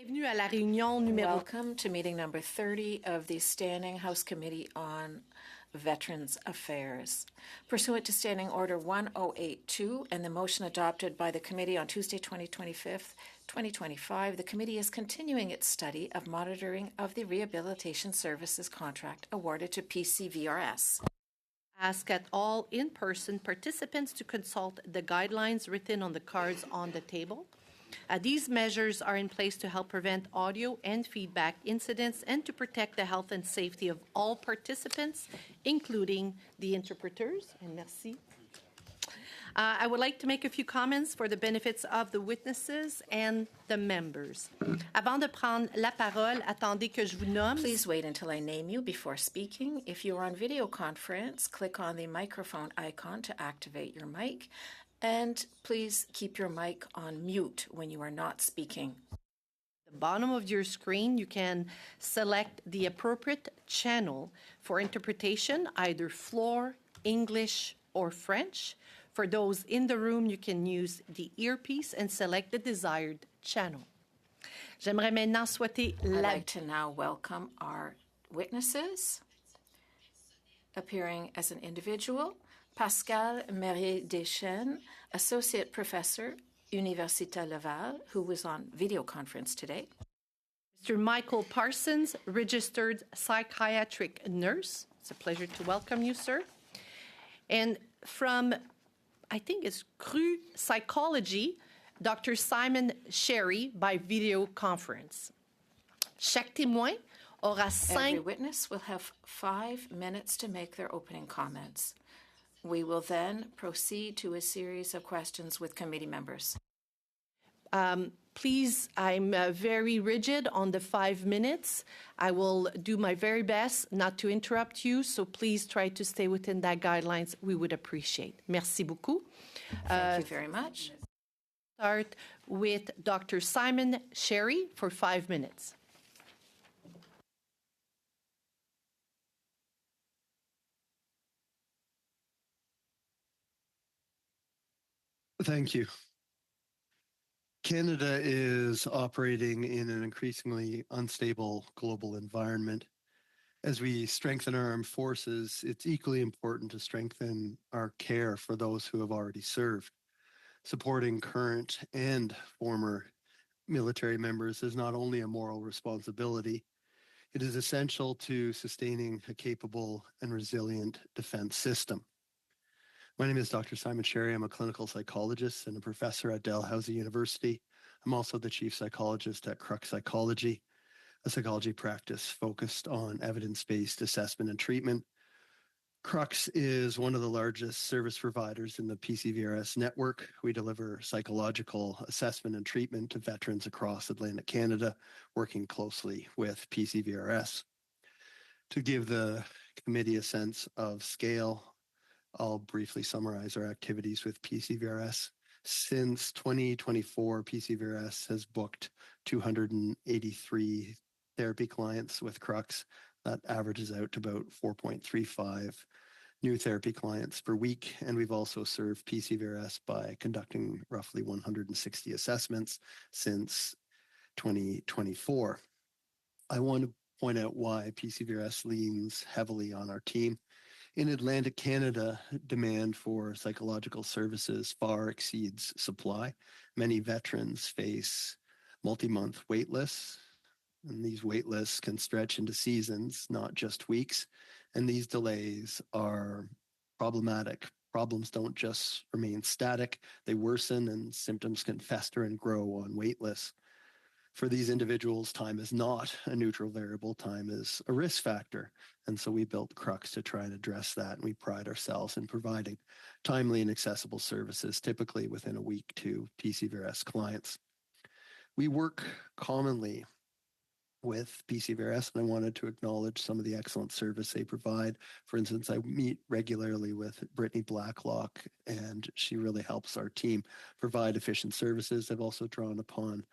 Bienvenue à la réunion numéro. Welcome to meeting number 30 of the Standing House Committee on Veterans Affairs. Pursuant to Standing Order 1082 and the motion adopted by the committee on Tuesday, 2025, the committee is continuing its study of monitoring of the rehabilitation services contract awarded to PCVRS. Ask at all in-person participants to consult the guidelines written on the cards on the table. These measures are in place to help prevent audio and feedback incidents and to protect the health and safety of all participants, including the interpreters. And merci. I would like to make a few comments for the benefits of the witnesses and the members. Avant de prendre la parole, attendez que je vous nomme. Please wait until I name you before speaking. If you are on video conference, click on the microphone icon to activate your mic. And please keep your mic on mute when you are not speaking. At the bottom of your screen, you can select the appropriate channel for interpretation, either floor, English, or French. For those in the room, you can use the earpiece and select the desired channel. J'aimerais maintenant souhaiter I'd like to now welcome our witnesses appearing as an individual. Pascal Merrier-Deschênes, Associate Professor, Université Laval, who was on video conference today. Mr. Michael Parsons, Registered Psychiatric Nurse. It's a pleasure to welcome you, sir. And from, I think it's Cru Psychology, Dr. Simon Sherry by video conference. Chaque témoin aura Every witness will have 5 minutes to make their opening comments. We will then proceed to a series of questions with committee members. Please, I'm very rigid on the 5 minutes. I will do my very best not to interrupt you, so please try to stay within that guidelines. We would appreciate. Merci beaucoup. Thank you very much. Start with Dr. Simon Sherry for 5 minutes. Thank you. Canada is operating in an increasingly unstable global environment. As we strengthen our armed forces, it's equally important to strengthen our care for those who have already served. Supporting current and former military members is not only a moral responsibility, it is essential to sustaining a capable and resilient defense system. My name is Dr. Simon Sherry. I'm a clinical psychologist and a professor at Dalhousie University. I'm also the chief psychologist at Crux Psychology, a psychology practice focused on evidence-based assessment and treatment. Crux is one of the largest service providers in the PCVRS network. We deliver psychological assessment and treatment to veterans across Atlantic Canada, working closely with PCVRS. To give the committee a sense of scale, I'll briefly summarize our activities with PCVRS. Since 2024, PCVRS has booked 283 therapy clients with Crux. That averages out to about 4.35 new therapy clients per week. And we've also served PCVRS by conducting roughly 160 assessments since 2024. I want to point out why PCVRS leans heavily on our team. In Atlantic Canada, demand for psychological services far exceeds supply. Many veterans face multi-month wait lists, and these wait lists can stretch into seasons, not just weeks. And these delays are problematic. Problems don't just remain static, they worsen, and symptoms can fester and grow on wait lists. For these individuals, time is not a neutral variable. Time is a risk factor. And so we built Crux to try and address that. And we pride ourselves in providing timely and accessible services, typically within a week to PCVRS clients. We work commonly with PCVRS, and I wanted to acknowledge some of the excellent service they provide. For instance, I meet regularly with Brittany Blacklock, and she really helps our team provide efficient services. I've also drawn upon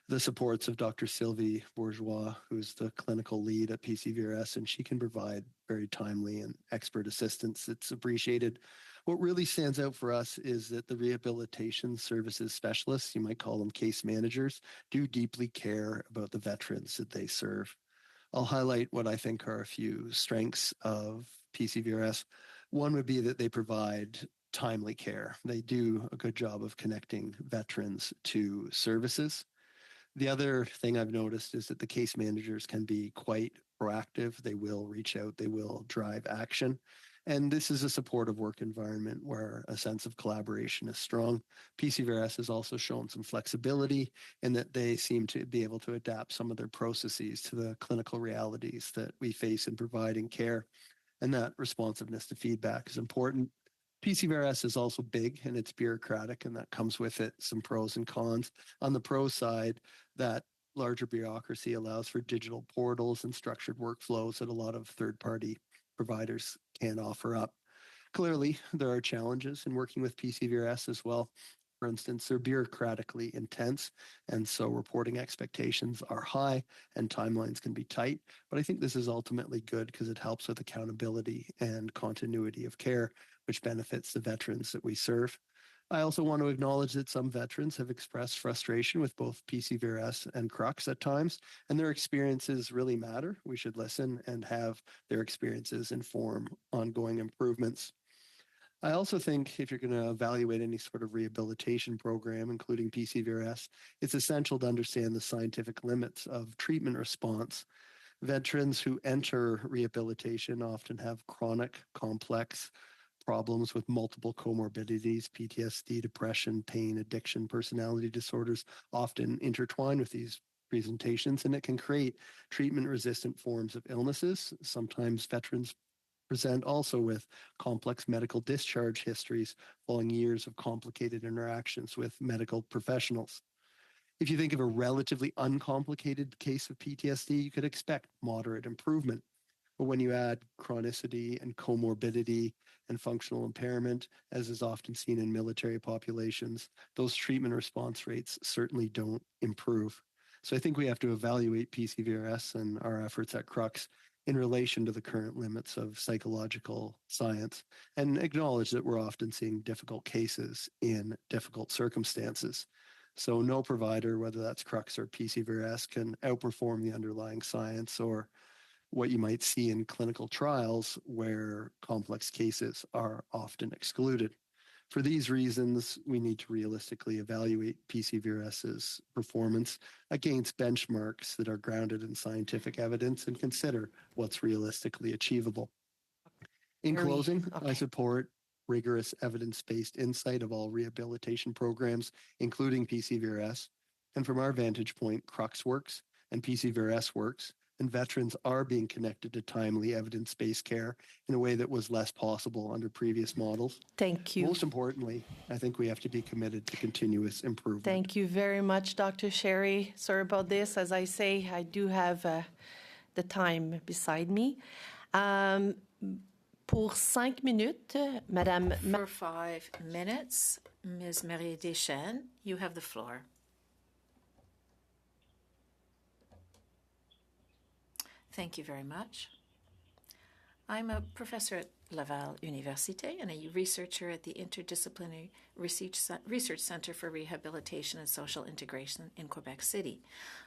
the supports of Dr. Sylvie Bourgeois, who's the clinical lead at PCVRS, and she can provide very timely and expert assistance. It's appreciated. What really stands out for us is that the rehabilitation services specialists, you might call them case managers, do deeply care about the veterans that they serve. I'll highlight what I think are a few strengths of PCVRS. One would be that they provide timely care. They do a good job of connecting veterans to services. The other thing I've noticed is that the case managers can be quite proactive. They will reach out, they will drive action. And this is a supportive work environment where a sense of collaboration is strong. PCVRS has also shown some flexibility in that they seem to be able to adapt some of their processes to the clinical realities that we face in providing care. And that responsiveness to feedback is important. PCVRS is also big and it's bureaucratic, and that comes with it some pros and cons. On the pro side, that larger bureaucracy allows for digital portals and structured workflows that a lot of third-party providers can offer up. Clearly, there are challenges in working with PCVRS as well. For instance, they're bureaucratically intense, and so reporting expectations are high and timelines can be tight. But I think this is ultimately good because it helps with accountability and continuity of care, which benefits the veterans that we serve. I also want to acknowledge that some veterans have expressed frustration with both PCVRS and Crux at times, and their experiences really matter. We should listen and have their experiences inform ongoing improvements. I also think if you're going to evaluate any sort of rehabilitation program, including PCVRS, it's essential to understand the scientific limits of treatment response. Veterans who enter rehabilitation often have chronic, complex problems with multiple comorbidities, PTSD, depression, pain, addiction, personality disorders, often intertwine with these presentations, and it can create treatment-resistant forms of illnesses. Sometimes veterans present also with complex medical discharge histories following years of complicated interactions with medical professionals. If you think of a relatively uncomplicated case of PTSD, you could expect moderate improvement. But when you add chronicity and comorbidity and functional impairment, as is often seen in military populations, those treatment response rates certainly don't improve. So I think we have to evaluate PCVRS and our efforts at Crux in relation to the current limits of psychological science and acknowledge that we're often seeing difficult cases in difficult circumstances. So no provider, whether that's Crux or PCVRS, can outperform the underlying science or what you might see in clinical trials where complex cases are often excluded. For these reasons, we need to realistically evaluate PCVRS's performance against benchmarks that are grounded in scientific evidence and consider what's realistically achievable. In closing, I support rigorous evidence-based insight of all rehabilitation programs, including PCVRS. And from our vantage point, Crux works and PCVRS works, and veterans are being connected to timely evidence-based care in a way that was less possible under previous models. Thank you. Most importantly, I think we have to be committed to continuous improvement. Thank you very much, Dr. Sherry. Sorry about this. As I say, I do have the time beside me. Pour 5 minutes, Madame... For 5 minutes, Ms. Marie Deschênes, you have the floor. Thank you very much. I'm a professor at Laval Université and a researcher at the Interdisciplinary Research Center for Rehabilitation and Social Integration in Quebec City.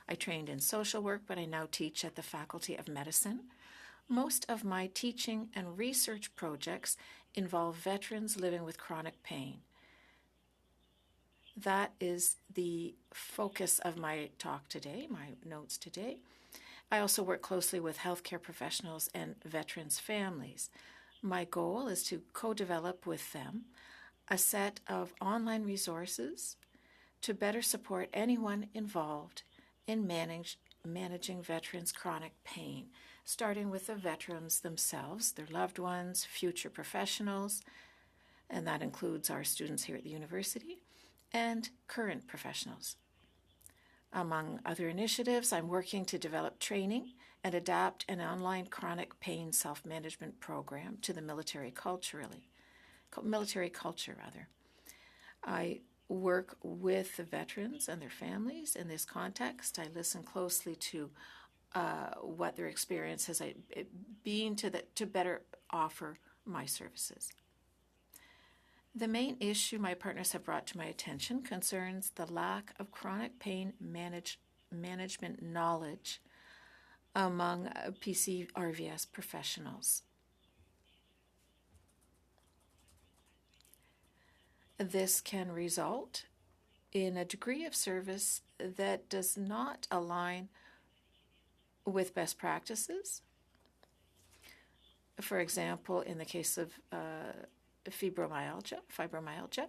I trained in social work, but I now teach at the Faculty of Medicine. Most of my teaching and research projects involve veterans living with chronic pain. That is the focus of my talk today, my notes today. I also work closely with healthcare professionals and veterans' families. My goal is to co-develop with them a set of online resources to better support anyone involved in managing veterans' chronic pain, starting with the veterans themselves, their loved ones, future professionals, and that includes our students here at the university, and current professionals. Among other initiatives, I'm working to develop training and adapt an online chronic pain self-management program to the military culture. I work with the veterans and their families in this context. I listen closely to what their experience has been to better offer my services. The main issue my partners have brought to my attention concerns the lack of chronic pain management knowledge among PCRVS professionals. This can result in a degree of service that does not align with best practices. For example, in the case of fibromyalgia,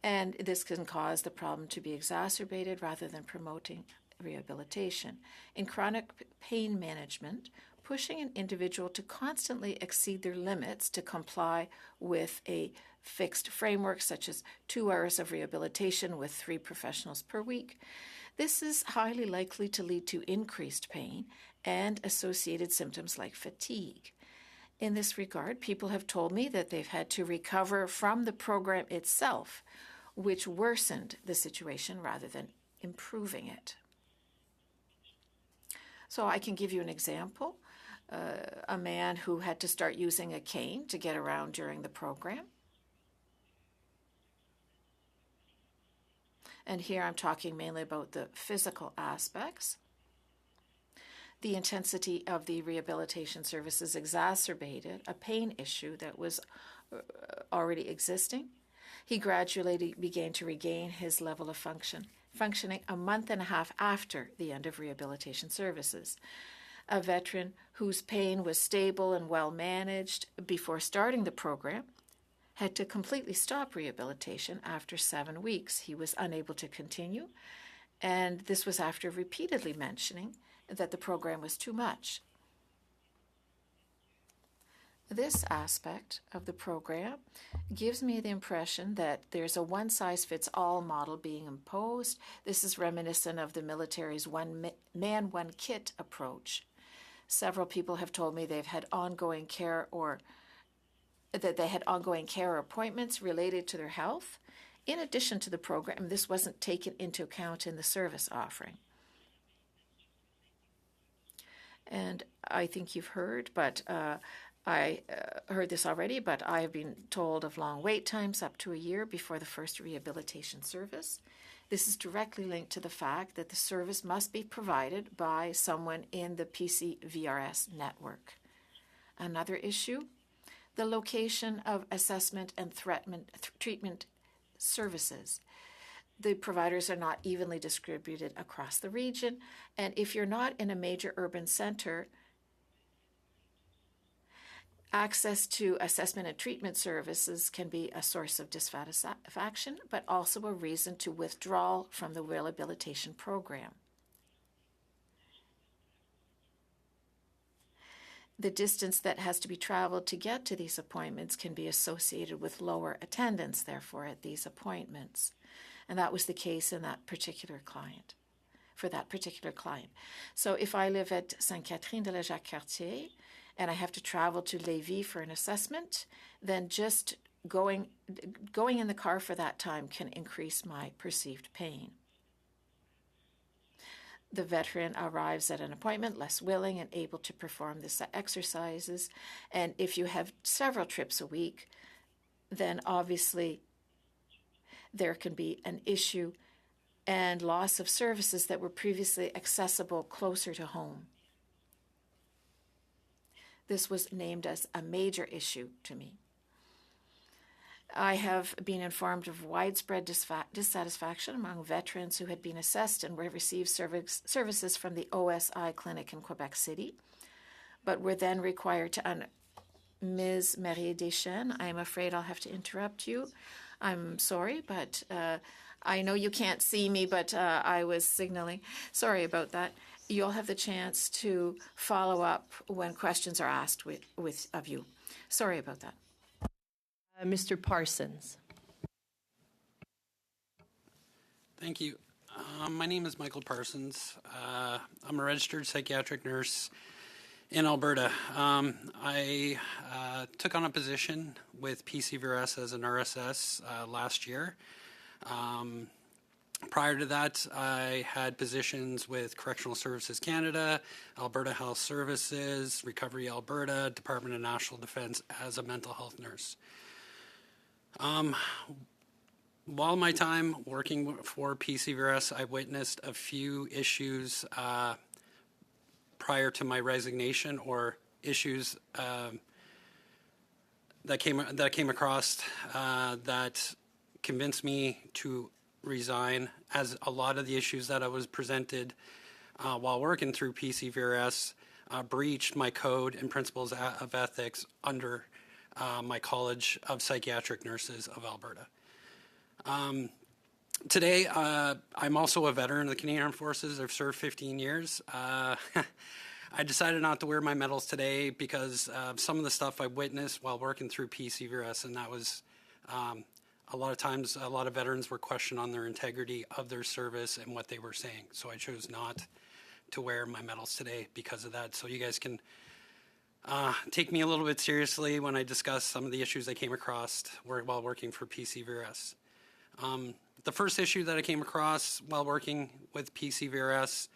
and this can cause the problem to be exacerbated rather than promoting rehabilitation. In chronic pain management, pushing an individual to constantly exceed their limits to comply with a fixed framework, such as 2 hours of rehabilitation with 3 professionals per week, this is highly likely to lead to increased pain and associated symptoms like fatigue. In this regard, people have told me that they've had to recover from the program itself, which worsened the situation rather than improving it. So I can give you an example. A man who had to start using a cane to get around during the program. And here I'm talking mainly about the physical aspects. The intensity of the rehabilitation services exacerbated a pain issue that was already existing. He gradually began to regain his level of functioning a month and a half after the end of rehabilitation services. A veteran whose pain was stable and well managed before starting the program had to completely stop rehabilitation after 7 weeks. He was unable to continue, and this was after repeatedly mentioning that the program was too much. This aspect of the program gives me the impression that there's a one-size-fits-all model being imposed. This is reminiscent of the military's one-man, one-kit approach. Several people have told me they've had ongoing care or that they had ongoing care or appointments related to their health. In addition to the program, this wasn't taken into account in the service offering. And I think you've heard, but I heard this already, but I have been told of long wait times, up to a year before the first rehabilitation service. This is directly linked to the fact that the service must be provided by someone in the PCVRS network. Another issue, the location of assessment and treatment services. The providers are not evenly distributed across the region, and if you're not in a major urban center, access to assessment and treatment services can be a source of dissatisfaction, but also a reason to withdraw from the rehabilitation program. The distance that has to be traveled to get to these appointments can be associated with lower attendance, therefore, at these appointments. And that was the case in that particular client, for that particular client. So if I live at Sainte-Catherine de la Jacques-Cartier and I have to travel to Lévis for an assessment, then just going in the car for that time can increase my perceived pain. The veteran arrives at an appointment less willing and able to perform the exercises. And if you have several trips a week, then obviously there can be an issue and loss of services that were previously accessible closer to home. This was named as a major issue to me. I have been informed of widespread dissatisfaction among veterans who had been assessed and received services from the OSI clinic in Quebec City, but were then required to Ms. Marie Deschênes, I am afraid I'll have to interrupt you. I'm sorry, but I know you can't see me, but I was signaling. Sorry about that. You'll have the chance to follow up when questions are asked of you. Sorry about that. Mr. Parsons. Thank you. My name is Michael Parsons. I'm a registered psychiatric nurse in Alberta. I took on a position with PCVRS as an RSS last year. Prior to that, I had positions with Correctional Services Canada, Alberta Health Services, Recovery Alberta, Department of National Defence as a mental health nurse. While my time working for PCVRS, I witnessed a few issues prior to my resignation, or issues that came across that convinced me to resign, as a lot of the issues that I was presented while working through PCVRS breached my code and principles of ethics under my College of Psychiatric Nurses of Alberta. Today, I'm also a veteran of the Canadian Armed Forces. I've served 15 years. I decided not to wear my medals today because some of the stuff I witnessed while working through PCVRS, and that was a lot of times a lot of veterans were questioned on their integrity of their service and what they were saying. So I chose not to wear my medals today because of that. So you guys can take me a little bit seriously when I discuss some of the issues I came across while working for PCVRS. The first issue that I came across while working with PCVRS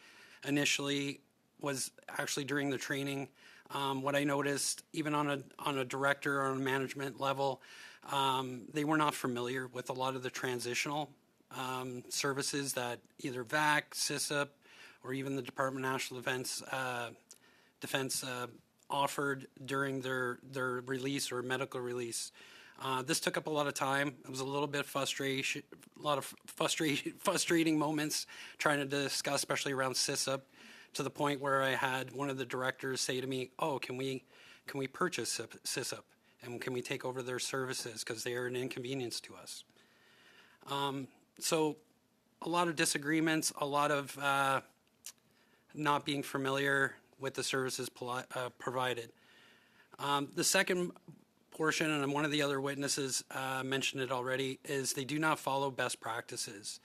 initially was actually during the training. What I noticed, even on a director or on a management level, they were not familiar with a lot of the transitional services that either VAC, CISUP, or even the Department of National Defense offered during their release or medical release. This took up a lot of time. It was a little bit frustrating moments trying to discuss, especially around CISUP, to the point where I had one of the directors say to me, "Oh, can we purchase CISUP? And can we take over their services because they are an inconvenience to us?" So a lot of disagreements, a lot of not being familiar with the services provided. The second portion, and one of the other witnesses mentioned it already, is they do not follow best practices,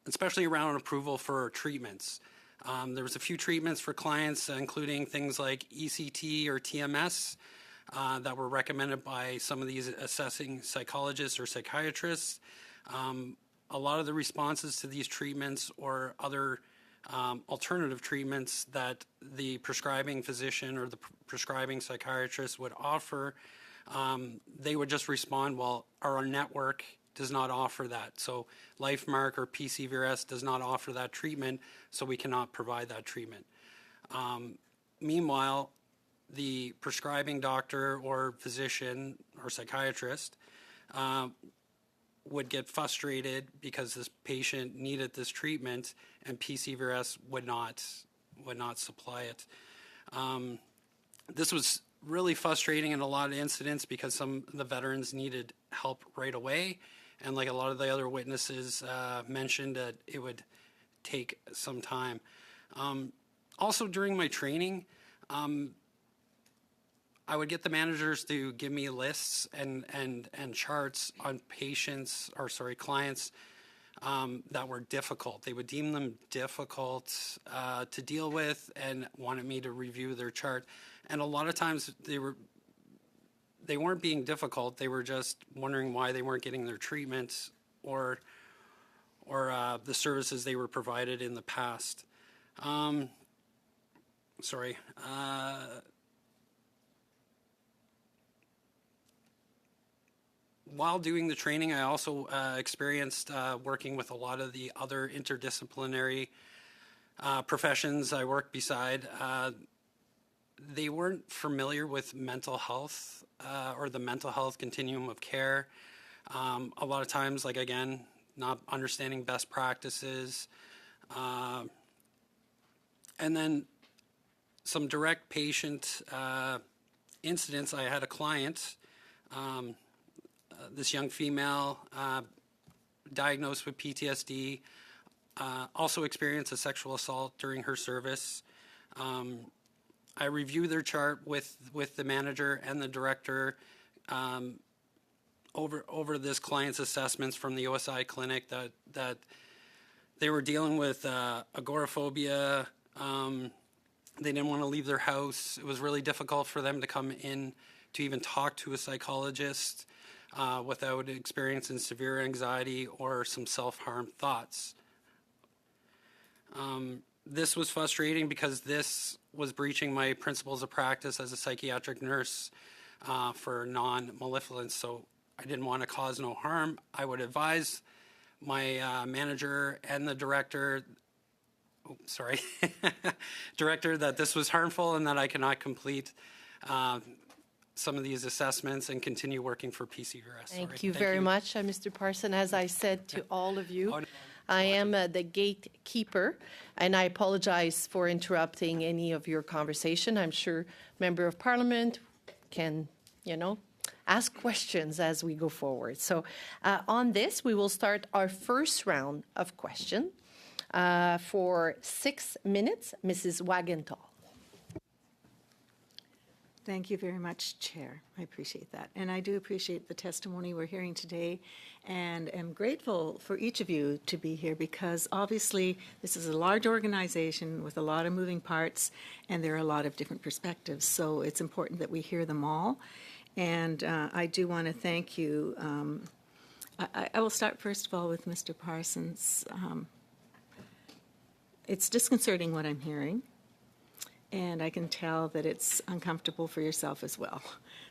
especially around approval for treatments. There was a few treatments for clients, including things like ECT or TMS, that were recommended by some of these assessing psychologists or psychiatrists. A lot of the responses to these treatments or other alternative treatments that the prescribing physician or the prescribing psychiatrist would offer, they would just respond, "Well, our network does not offer that. So LifeMark or PCVRS does not offer that treatment, so we cannot provide that treatment." Meanwhile, the prescribing doctor or physician or psychiatrist would get frustrated because this patient needed this treatment and PCVRS would not supply it. This was really frustrating in a lot of incidents because some of the veterans needed help right away, and like a lot of the other witnesses mentioned, that it would take some time. Also during my training, I would get the managers to give me lists and charts on clients that were difficult. They would deem them difficult to deal with and wanted me to review their chart. And a lot of times they weren't being difficult. They were just wondering why they weren't getting their treatment or the services they were provided in the past. While doing the training, I also experienced working with a lot of the other interdisciplinary professions I worked beside. They weren't familiar with mental health or the mental health continuum of care. A lot of times, like again, not understanding best practices. And then some direct patient incidents. I had a client, this young female, diagnosed with PTSD, also experienced a sexual assault during her service. I reviewed their chart with the manager and the director over this client's assessments from the OSI clinic that they were dealing with agoraphobia. They didn't want to leave their house. It was really difficult for them to come in to even talk to a psychologist. without experiencing severe anxiety or some self-harm thoughts. This was frustrating because this was breaching my principles of practice as a psychiatric nurse for non-malevolence. So I didn't want to cause no harm. I would advise my manager and the director, director, that this was harmful and that I cannot complete some of these assessments and continue working for PCVRS. Thank you very much, Mr. Parson. As I said to all of you, I am the gatekeeper, and I apologize for interrupting any of your conversation. I'm sure Member of Parliament can, ask questions as we go forward. So on this, we will start our first round of questions for 6 minutes. Mrs. Wagenthal. Thank you very much, Chair. I appreciate that. And I do appreciate the testimony we're hearing today, and am grateful for each of you to be here, because obviously this is a large organization with a lot of moving parts, and there are a lot of different perspectives. So it's important that we hear them all. And I do want to thank you. I will start first of all with Mr. Parsons. It's disconcerting what I'm hearing. And I can tell that it's uncomfortable for yourself as well.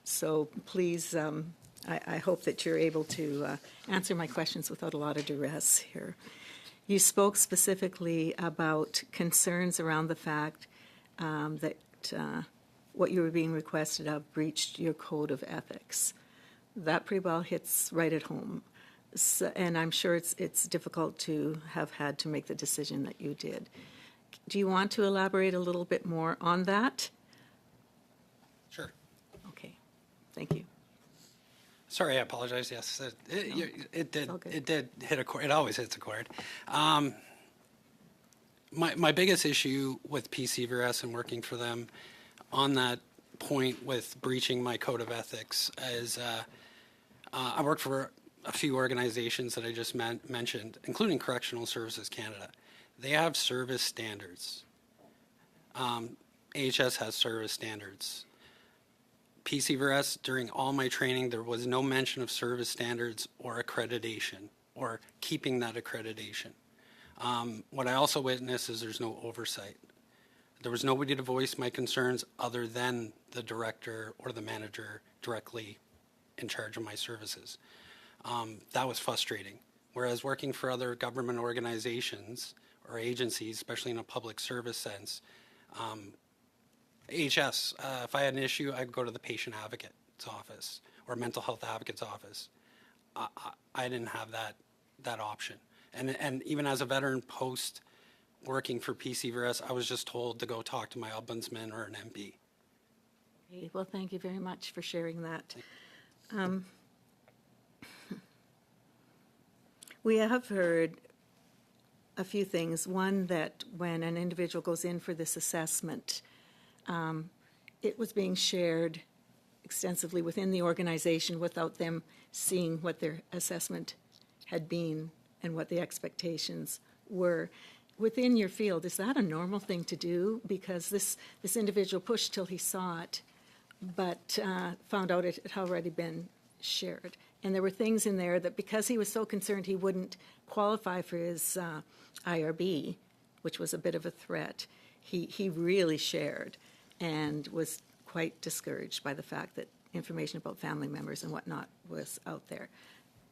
So please, I hope that you're able to answer my questions without a lot of duress here. You spoke specifically about concerns around the fact that what you were being requested of breached your code of ethics. That pretty well hits right at home. So, and I'm sure it's difficult to have had to make the decision that you did. Do you want to elaborate a little bit more on that? Sure. Okay, thank you. Sorry, I apologize. Yes, it did. all good. It did hit a chord. It always hits a chord. My biggest issue with PCVRS and working for them on that point with breaching my code of ethics is I work for a few organizations that I just mentioned, including Correctional Services Canada. They have service standards. AHS has service standards. PCVRS, during all my training, there was no mention of service standards or accreditation or keeping that accreditation. What I also witnessed is there's no oversight. There was nobody to voice my concerns other than the director or the manager directly in charge of my services. That was frustrating. Whereas working for other government organizations or agencies, especially in a public service sense, AHS, if I had an issue, I'd go to the patient advocate's office or mental health advocate's office. I didn't have that option. And even as a veteran post working for PCVRS, I was just told to go talk to my ombudsman or an MP. Okay, well, thank you very much for sharing that. We have heard a few things. One, that when an individual goes in for this assessment, it was being shared extensively within the organization without them seeing what their assessment had been and what the expectations were. Within your field, is that a normal thing to do? Because this individual pushed till he saw it, but found out it had already been shared. And there were things in there that because he was so concerned he wouldn't qualify for his IRB, which was a bit of a threat, he really shared and was quite discouraged by the fact that information about family members and whatnot was out there.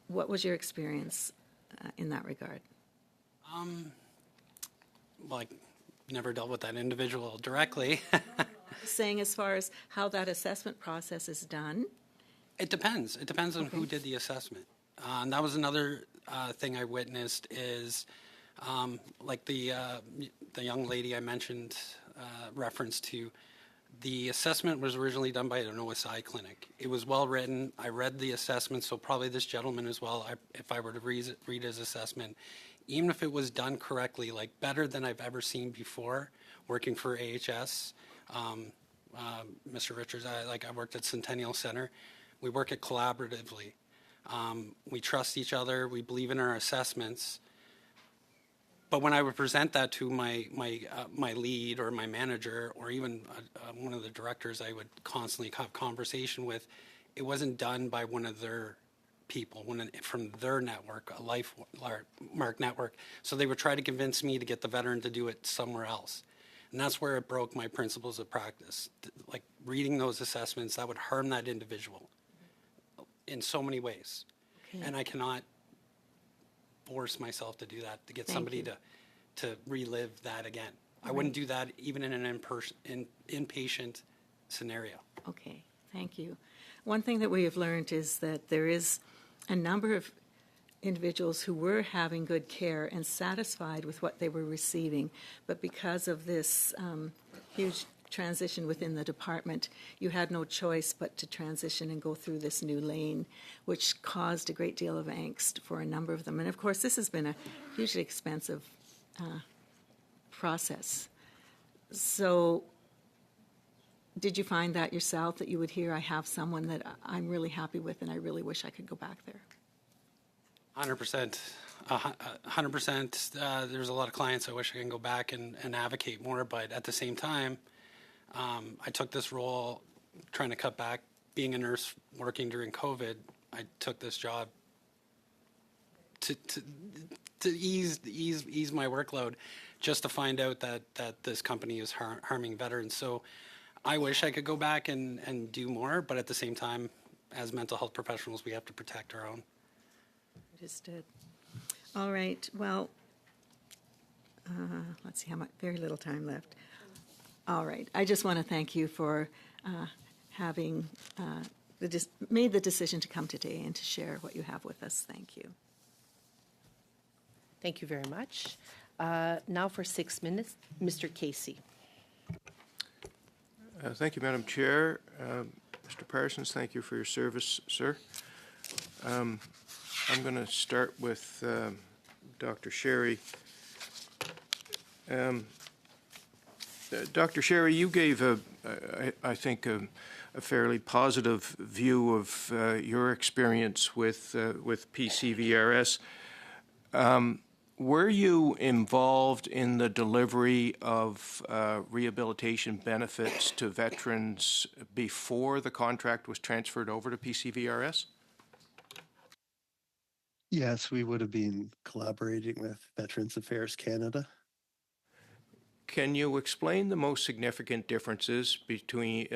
What was your experience in that regard? Well, I never dealt with that individual directly. Saying as far as how that assessment process is done? It depends. It depends on who did the assessment. And that was another thing I witnessed is like the young lady I mentioned reference to. The assessment was originally done by an OSI clinic. It was well written. I read the assessment, so probably this gentleman as well, if I were to read his assessment, even if it was done correctly, like better than I've ever seen before working for AHS, Mr. Richards, I worked at Centennial Center. We work it collaboratively. We trust each other. We believe in our assessments. But when I would present that to my lead or my manager or even one of the directors I would constantly have conversation with, it wasn't done by one of their people from their network, a LifeMark network. So they would try to convince me to get the veteran to do it somewhere else. And that's where it broke my principles of practice. Like reading those assessments, that would harm that individual in so many ways. Okay. And I cannot force myself to do that, to get Thank somebody you. to relive that again. I wouldn't do that even in an inpatient scenario. Okay, thank you. One thing that we have learned is that there is a number of individuals who were having good care and satisfied with what they were receiving, but because of this huge transition within the department, you had no choice but to transition and go through this new lane, which caused a great deal of angst for a number of them. And of course, this has been a hugely expensive process. So did you find that yourself, that you would hear, I have someone that I'm really happy with and I really wish I could go back there? 100%. 100%. There's a lot of clients I wish I can go back and advocate more, but at the same time, I took this role trying to cut back. Being a nurse working during COVID, I took this job to ease my workload, just to find out that this company is harming veterans. So I wish I could go back and do more, but at the same time, as mental health professionals, we have to protect our own. Understood. All right, well, let's see how much, very little time left. All right, I just want to thank you for having made the decision to come today and to share what you have with us. Thank you. Thank you very much. Now for 6 minutes, Mr. Casey. Thank you, Madam Chair. Mr. Parsons, thank you for your service, sir. I'm going to start with Dr. Sherry. Dr. Sherry, you gave, I think, a fairly positive view of your experience with PCVRS. Were you involved in the delivery of rehabilitation benefits to veterans before the contract was transferred over to PCVRS? Yes, we would have been collaborating with Veterans Affairs Canada. Can you explain the most significant differences between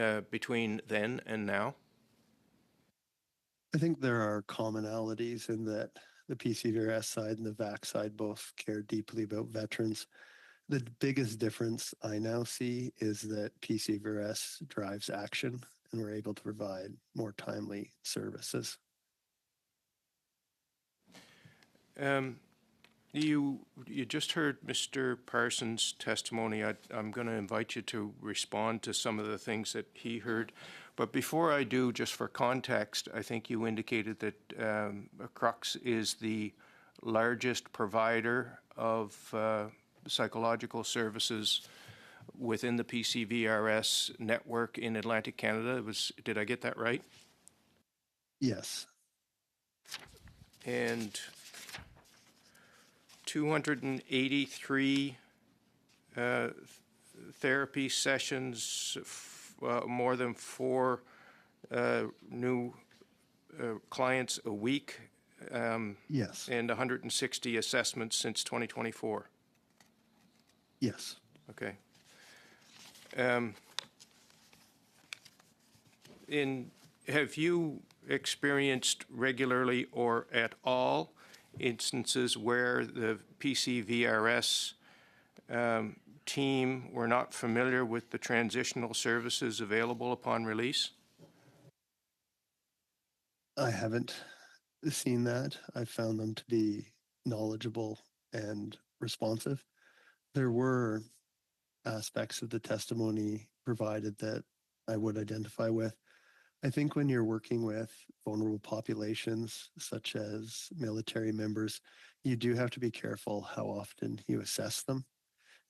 then and now? I think there are commonalities in that the PCVRS side and the VAC side both care deeply about veterans. The biggest difference I now see is that PCVRS drives action and we're able to provide more timely services. You just heard Mr. Parsons' testimony. I'm going to invite you to respond to some of the things that he heard. But before I do, just for context, I think you indicated that Crux is the largest provider of psychological services within the PCVRS network in Atlantic Canada. Did I get that right? Yes. And 283 therapy sessions, more than 4 new clients a week, Yes. and 160 assessments since 2024. Yes. Okay. Have you experienced regularly or at all instances where the PCVRS team were not familiar with the transitional services available upon release? I haven't seen that. I found them to be knowledgeable and responsive. There were aspects of the testimony provided that I would identify with. I think when you're working with vulnerable populations, such as military members, you do have to be careful how often you assess them.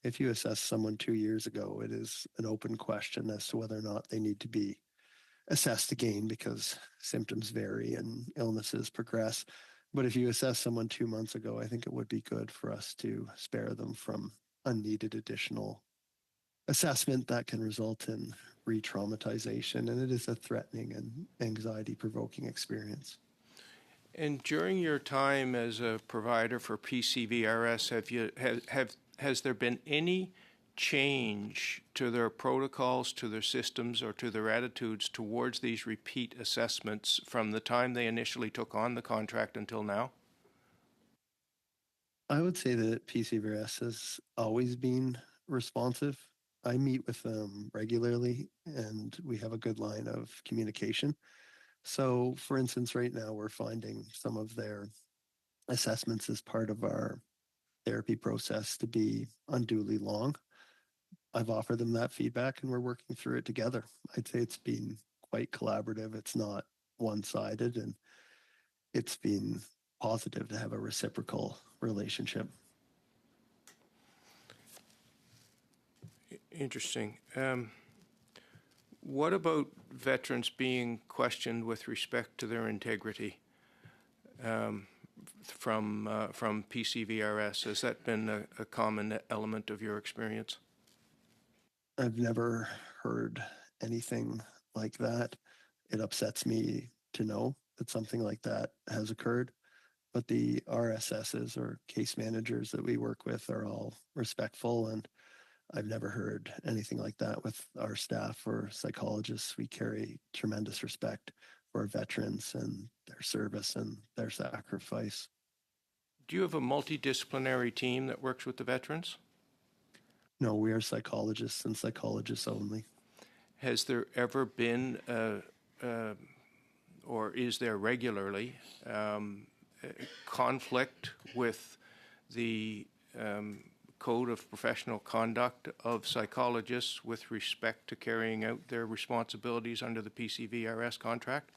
If you assess someone 2 years ago, it is an open question as to whether or not they need to be assessed again because symptoms vary and illnesses progress. But if you assess someone 2 months ago, I think it would be good for us to spare them from unneeded additional assessment that can result in re-traumatization, and it is a threatening and anxiety-provoking experience. And during your time as a provider for PCVRS, has there been any change to their protocols, to their systems, or to their attitudes towards these repeat assessments from the time they initially took on the contract until now? I would say that PCVRS has always been responsive. I meet with them regularly and we have a good line of communication. So, for instance, right now we're finding some of their assessments as part of our therapy process to be unduly long. I've offered them that feedback and we're working through it together. I'd say it's been quite collaborative. It's not one-sided, and it's been positive to have a reciprocal relationship. Interesting. What about veterans being questioned with respect to their integrity from PCVRS? Has that been a common element of your experience? I've never heard anything like that. It upsets me to know that something like that has occurred. But the RSSs, or case managers that we work with, are all respectful, and I've never heard anything like that with our staff or psychologists. We carry tremendous respect for our veterans and their service and their sacrifice. Do you have a multidisciplinary team that works with the veterans? No, we are psychologists and psychologists only. Has there ever been, or is there regularly, conflict with the code of professional conduct of psychologists with respect to carrying out their responsibilities under the PCVRS contract?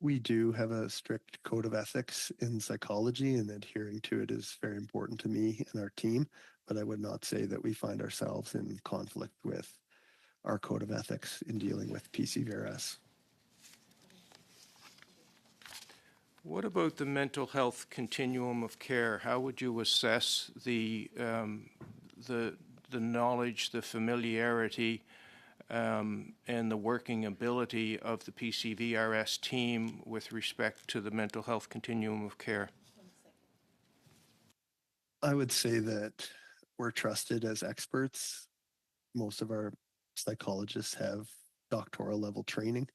We do have a strict code of ethics in psychology, and adhering to it is very important to me and our team, but I would not say that we find ourselves in conflict with our code of ethics in dealing with PCVRS. What about the mental health continuum of care? How would you assess the knowledge, the familiarity, and the working ability of the PCVRS team with respect to the mental health continuum of care? I would say that we're trusted as experts. Most of our psychologists have doctoral level training,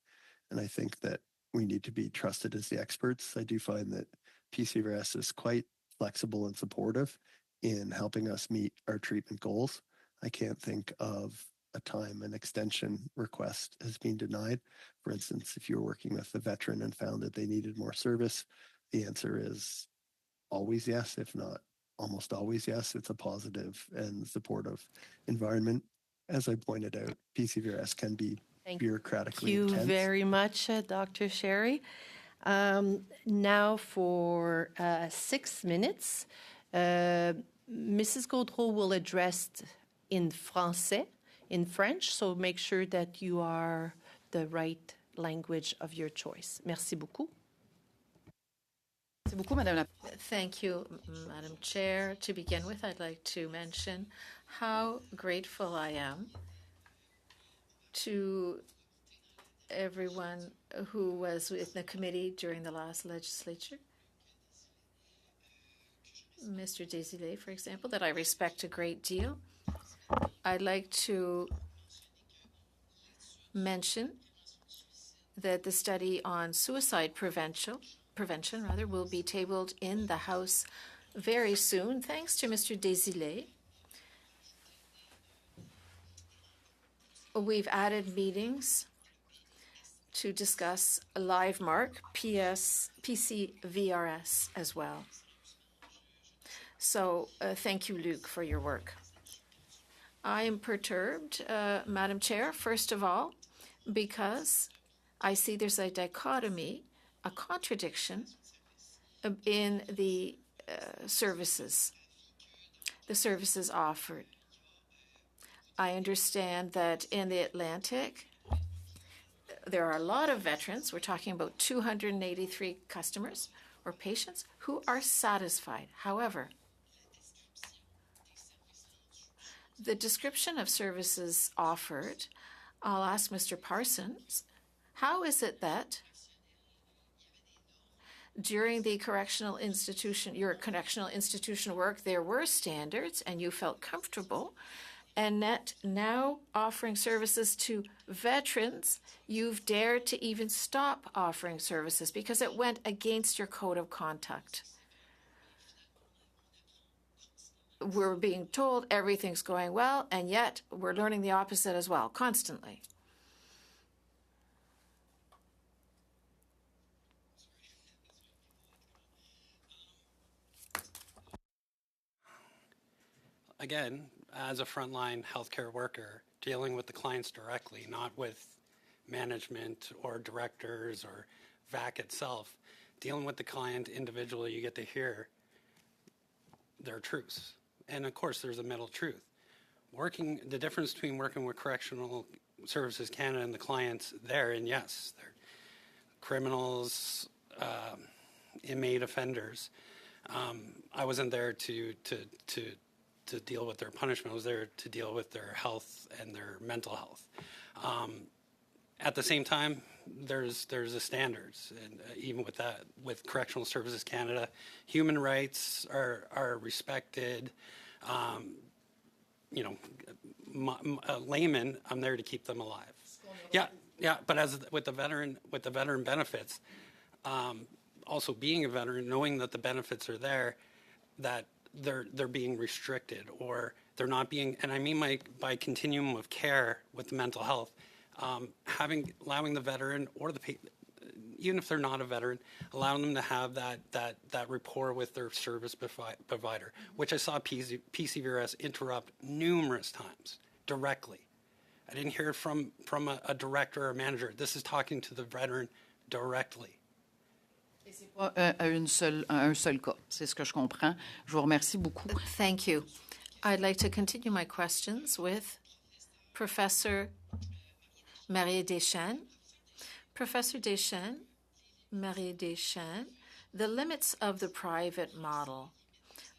and I think that we need to be trusted as the experts. I do find that PCVRS is quite flexible and supportive in helping us meet our treatment goals. I can't think of a time an extension request has been denied. For instance, if you were working with a veteran and found that they needed more service, the answer is always yes, if not almost always yes. It's a positive and supportive environment. As I pointed out, PCVRS can be bureaucratically Thank you intense. very much, Dr. Sherry. Now for 6 minutes, Mrs. Gaudreau will address in français, in French, so make sure that you are the right language of your choice. Merci beaucoup. Thank you, Madam Chair. To begin with, I'd like to mention how grateful I am to everyone who was in the committee during the last legislature. Mr. Desilets, for example, that I respect a great deal. I'd like to mention that the study on suicide prevention will be tabled in the House very soon, thanks to Mr. Desilets. We've added meetings to discuss LiveMark, PCVRS as well. So thank you, Luc, for your work. I am perturbed, Madam Chair, first of all, because I see there's a dichotomy, a contradiction in the services offered. I understand that in the Atlantic, there are a lot of veterans. We're talking about 283 customers or patients who are satisfied. However, the description of services offered, I'll ask Mr. Parsons, how is it that during the correctional institution, your correctional institution work, there were standards and you felt comfortable. And that now offering services to veterans, you've dared to even stop offering services because it went against your code of conduct. We're being told everything's going well, and yet we're learning the opposite as well, constantly. Again, as a frontline healthcare worker, dealing with the clients directly, not with management or directors or VAC itself, dealing with the client individually, you get to hear their truths. And of course, there's a middle truth. The difference between working with Correctional Services Canada and the clients there, and yes, they're criminals, inmate offenders. I wasn't there to deal with their punishment. I was there to deal with their health and their mental health. At the same time, there's the standards, and even with that, with Correctional Services Canada, human rights are respected. A layman, I'm there to keep them alive. Yeah, but with the veteran benefits, also being a veteran, knowing that the benefits are there, that they're being restricted, or they're not being, and I mean by continuum of care with the mental health, allowing the veteran or even if they're not a veteran, allowing them to have that rapport with their service provider, which I saw PCVRS interrupt numerous times directly. I didn't hear it from a director or a manager. This is talking to the veteran directly. Et c'est pas un seul cas. C'est ce que je comprends. Je vous remercie beaucoup. Thank you. I'd like to continue my questions with Professor Marie Deschênes. Professor Deschênes, Marie Deschênes, the limits of the private model.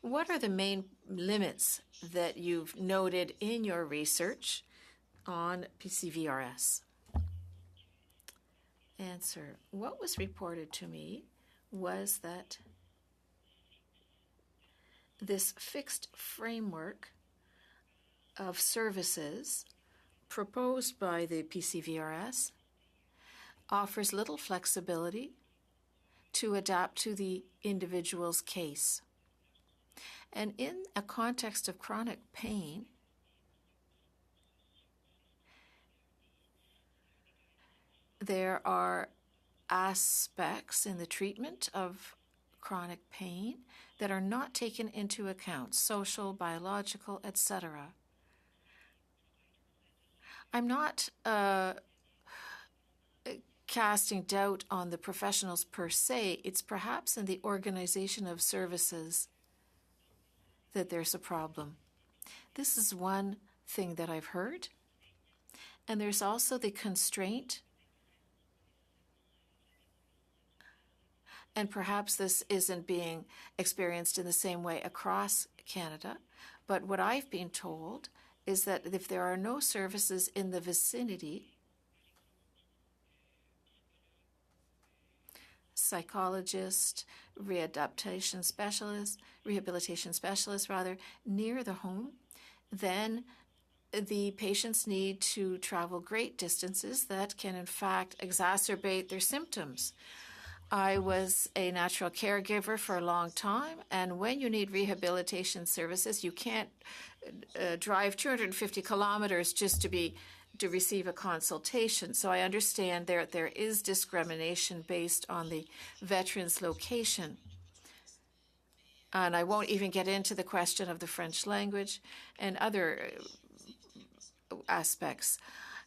What are the main limits that you've noted in your research on PCVRS? Answer. What was reported to me was that this fixed framework of services proposed by the PCVRS offers little flexibility to adapt to the individual's case. And in a context of chronic pain, there are aspects in the treatment of chronic pain that are not taken into account, social, biological, etc. I'm not casting doubt on the professionals per se. It's perhaps in the organization of services that there's a problem. This is one thing that I've heard. And there's also the constraint, and perhaps this isn't being experienced in the same way across Canada, but what I've been told is that if there are no services in the vicinity, psychologist, rehabilitation specialist, near the home, then the patients need to travel great distances that can in fact exacerbate their symptoms. I was a natural caregiver for a long time, and when you need rehabilitation services, you can't drive 250 kilometers just to receive a consultation. So I understand there is discrimination based on the veteran's location. And I won't even get into the question of the French language and other aspects.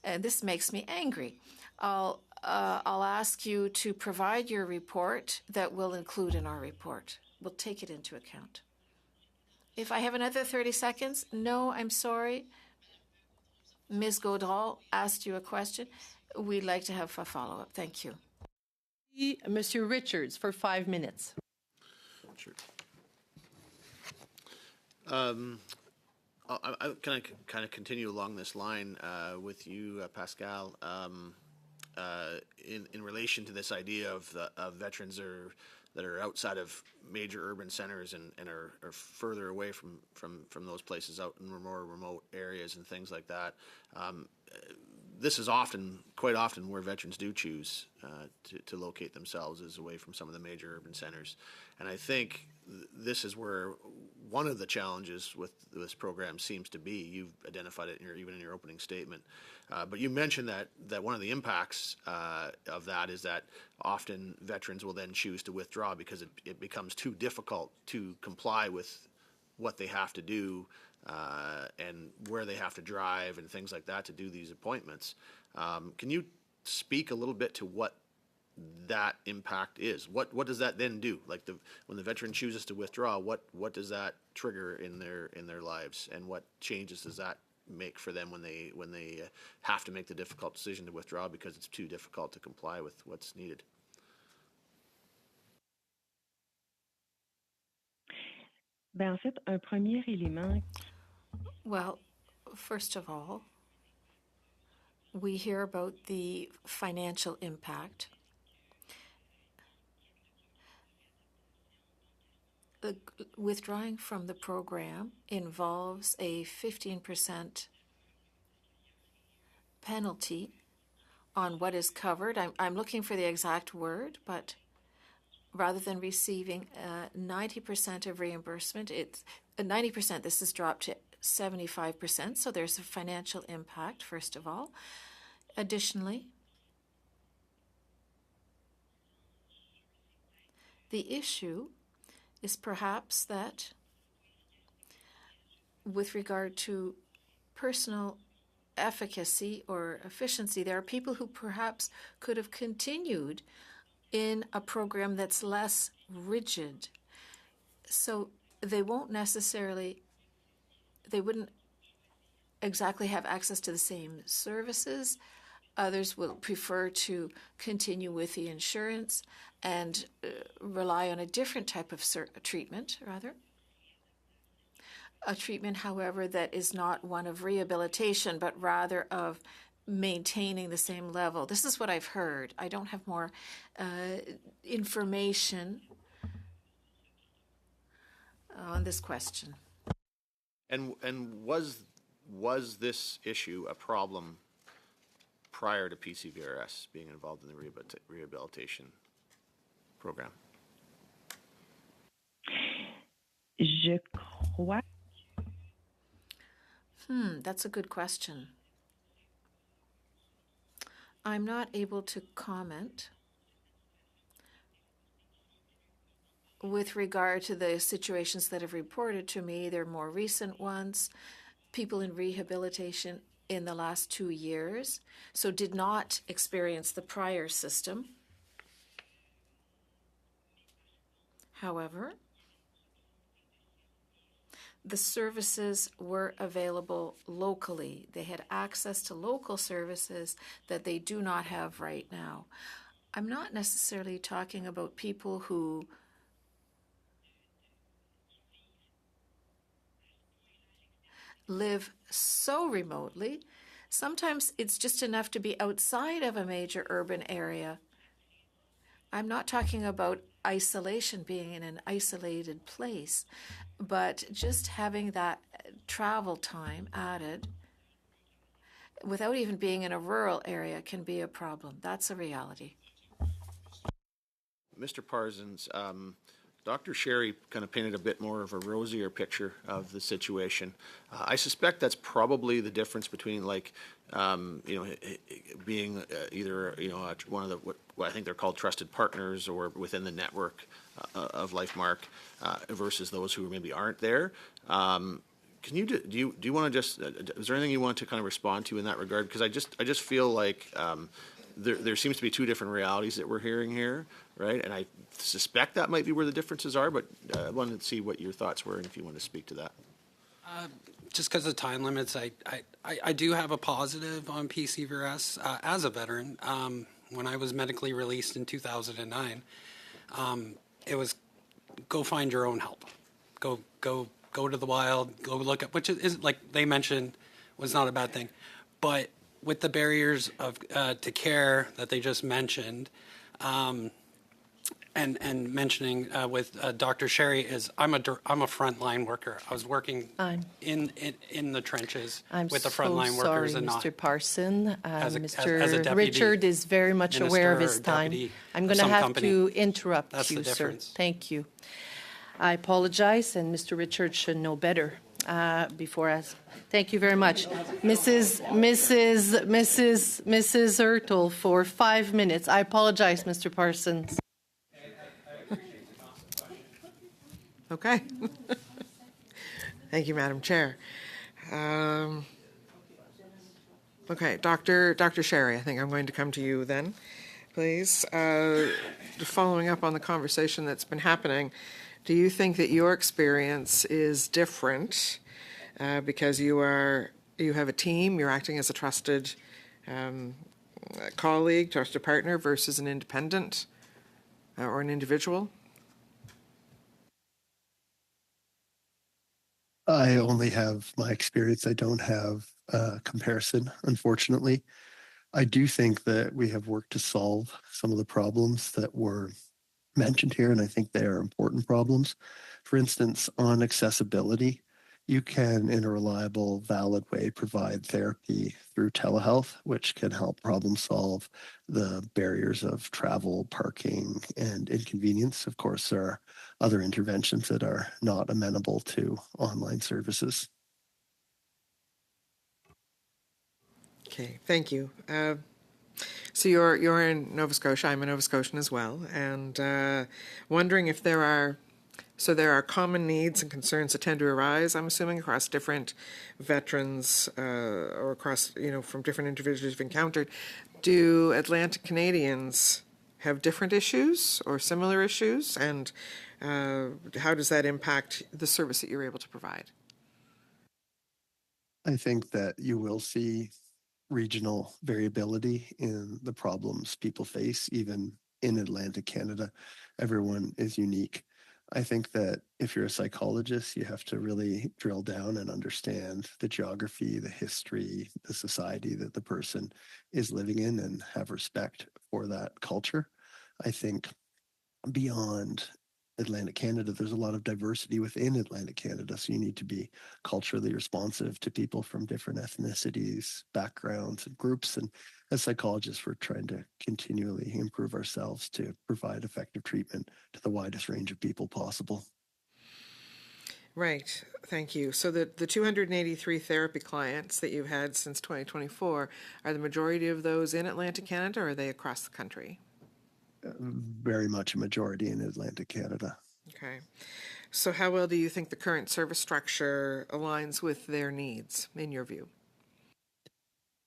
And this makes me angry. I'll ask you to provide your report that we'll include in our report. We'll take it into account. If I have another 30 seconds, no, I'm sorry. Ms. Gaudreau asked you a question. We'd like to have a follow-up. Thank you. Monsieur Richards for 5 minutes. Sure. Can I kind of continue along this line with you, Pascal, in relation to this idea of veterans are that are outside of major urban centers and are further away from those places, out in more remote areas and things like that. This is quite often where veterans do choose to locate themselves, is away from some of the major urban centers. And I think this is where one of the challenges with this program seems to be. You've identified it even in your opening statement. But you mentioned that one of the impacts of that is that often veterans will then choose to withdraw because it becomes too difficult to comply with what they have to do and where they have to drive and things like that to do these appointments. Can you speak a little bit to what that impact is? What does that then do? Like when the veteran chooses to withdraw, what does that trigger in their lives, and what changes does that make for them when they have to make the difficult decision to withdraw because it's too difficult to comply with what's needed? Ben, en fait, un premier élément. Well, first of all, we hear about the financial impact. Withdrawing from the program involves a 15% penalty on what is covered. I'm looking for the exact word, but rather than receiving 90% of reimbursement, it's 90%. This is dropped to 75%. So there's a financial impact, first of all. Additionally, the issue is perhaps that with regard to personal efficacy or efficiency, there are people who perhaps could have continued in a program that's less rigid. So they wouldn't exactly have access to the same services. Others will prefer to continue with the insurance and rely on a different type of treatment, rather. A treatment, however, that is not one of rehabilitation, but rather of maintaining the same level. This is what I've heard. I don't have more information on this question. And was this issue a problem prior to PCVRS being involved in the rehabilitation program? Je crois. That's a good question. I'm not able to comment with regard to the situations that have reported to me. They're more recent ones, people in rehabilitation in the last 2 years, so did not experience the prior system. However, the services were available locally. They had access to local services that they do not have right now. I'm not necessarily talking about people who live so remotely. Sometimes it's just enough to be outside of a major urban area. I'm not talking about isolation, being in an isolated place, but just having that travel time added without even being in a rural area can be a problem. That's a reality. Mr. Parsons, Dr. Sherry kind of painted a bit more of a rosier picture of the situation. I suspect that's probably the difference between, like, being either one of the what I think they're called trusted partners or within the network of LifeMark versus those who maybe aren't there. Can you do you want to just is there anything you want to kind of respond to in that regard? Because I just feel like there seems to be two different realities that we're hearing here, right? And I suspect that might be where the differences are, but I wanted to see what your thoughts were and if you want to speak to that. Just because of time limits, I do have a positive on PCVRS as a veteran. When I was medically released in 2009, it was go find your own help. Go to the wild, go look up, which is like they mentioned was not a bad thing. But with the barriers of to care that they just mentioned, and mentioning with Dr. Sherry is I'm a frontline worker. I was working in the trenches I'm with the so frontline sorry, workers and not Mr. Parson. as a Mr. deputy Richard is very much aware of minister his or time. deputy I'm of going to some have company. to interrupt That's you, the sir. difference. Thank you. I apologize, and Mr. Richard should know better before us. Thank you very much. Mrs. Ertl for 5 minutes. I apologize, Mr. Parsons. Okay. Thank you, Madam Chair. Okay, Dr. Sherry, I think I'm going to come to you then, please. Following up on the conversation that's been happening, do you think that your experience is different because you have a team, you're acting as a trusted colleague, trusted partner versus an independent or an individual? I only have my experience. I don't have a comparison, unfortunately. I do think that we have worked to solve some of the problems that were mentioned here, and I think they are important problems. For instance, on accessibility, you can, in a reliable, valid way, provide therapy through telehealth, which can help problem solve the barriers of travel, parking, and inconvenience. Of course, there are other interventions that are not amenable to online services. Okay, thank you. So you're in Nova Scotia. I'm a Nova Scotian as well, and wondering if there are common needs and concerns that tend to arise, I'm assuming, across different veterans or across, from different individuals you've encountered. Do Atlantic Canadians have different issues or similar issues? And how does that impact the service that you're able to provide? I think that you will see regional variability in the problems people face, even in Atlantic Canada. Everyone is unique. I think that if you're a psychologist, you have to really drill down and understand the geography, the history, the society that the person is living in and have respect for that culture. I think beyond Atlantic Canada, there's a lot of diversity within Atlantic Canada. So you need to be culturally responsive to people from different ethnicities, backgrounds, and groups. And as psychologists, we're trying to continually improve ourselves to provide effective treatment to the widest range of people possible. Right. Thank you. So the 283 therapy clients that you've had since 2024, are the majority of those in Atlantic Canada, or are they across the country? Very much a majority in Atlantic Canada. Okay. So how well do you think the current service structure aligns with their needs, in your view?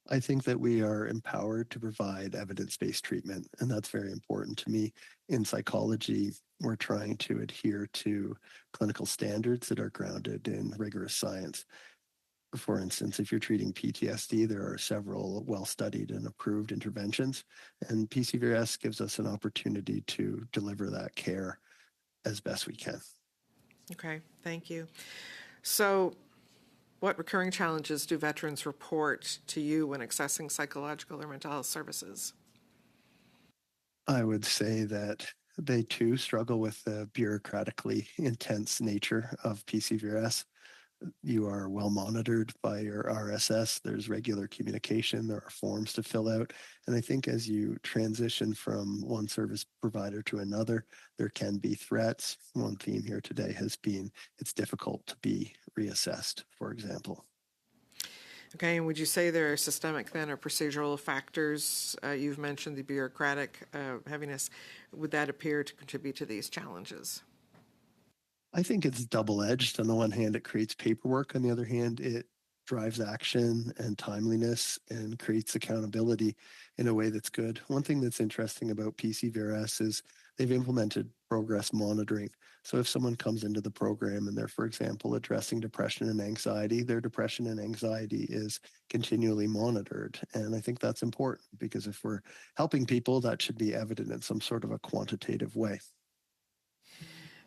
I think that we are empowered to provide evidence-based treatment, and that's very important to me. In psychology, we're trying to adhere to clinical standards that are grounded in rigorous science. For instance, if you're treating PTSD, there are several well-studied and approved interventions, and PCVRS gives us an opportunity to deliver that care as best we can. Okay, thank you. So what recurring challenges do veterans report to you when accessing psychological or mental health services? I would say that they too struggle with the bureaucratically intense nature of PCVRS. You are well monitored by your RSS. There's regular communication. There are forms to fill out. And I think as you transition from one service provider to another, there can be threats. One theme here today has been it's difficult to be reassessed, for example. Okay, and would you say there are systemic then or procedural factors? You've mentioned the bureaucratic heaviness. Would that appear to contribute to these challenges? I think it's double-edged. On the one hand, it creates paperwork. On the other hand, it drives action and timeliness and creates accountability in a way that's good. One thing that's interesting about PCVRS is they've implemented progress monitoring. So if someone comes into the program and they're, for example, addressing depression and anxiety, their depression and anxiety is continually monitored. And I think that's important because if we're helping people, that should be evident in some sort of a quantitative way.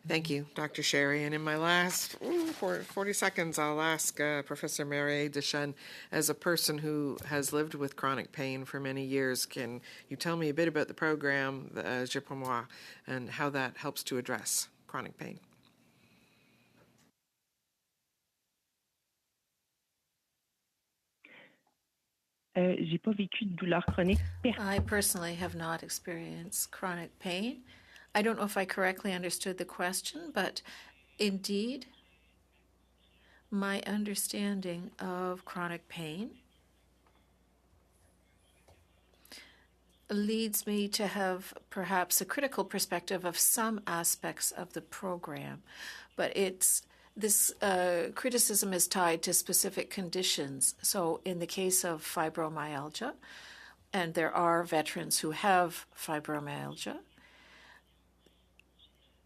Thank you, Dr. Sherry. And in my last for 40 seconds, I'll ask Professor Marie Deschênes, as a person who has lived with chronic pain for many years, can you tell me a bit about the program, Je pour moi, and how that helps to address chronic pain? J'ai pas vécu de douleur chronique. I personally have not experienced chronic pain. I don't know if I correctly understood the question, but indeed, my understanding of chronic pain leads me to have perhaps a critical perspective of some aspects of the program, but this criticism is tied to specific conditions. So in the case of fibromyalgia, and there are veterans who have fibromyalgia,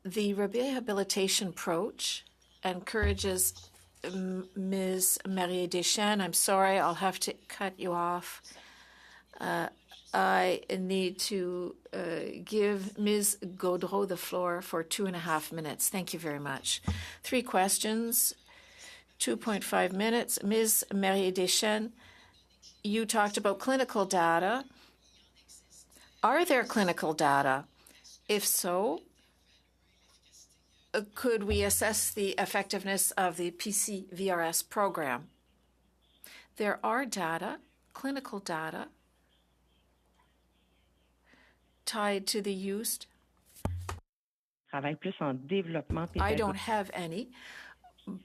the rehabilitation approach encourages Ms. Marie Deschênes. I'm sorry, I'll have to cut you off. I need to give Ms. Gaudreau the floor for 2.5 minutes. Thank you very much. 3 questions, 2.5 minutes. Ms. Marie Deschênes, you talked about clinical data. Are there clinical data? If so, could we assess the effectiveness of the PCVRS program? There are data, clinical data, tied to the use. Travaille plus en développement I pédagogique. don't have any,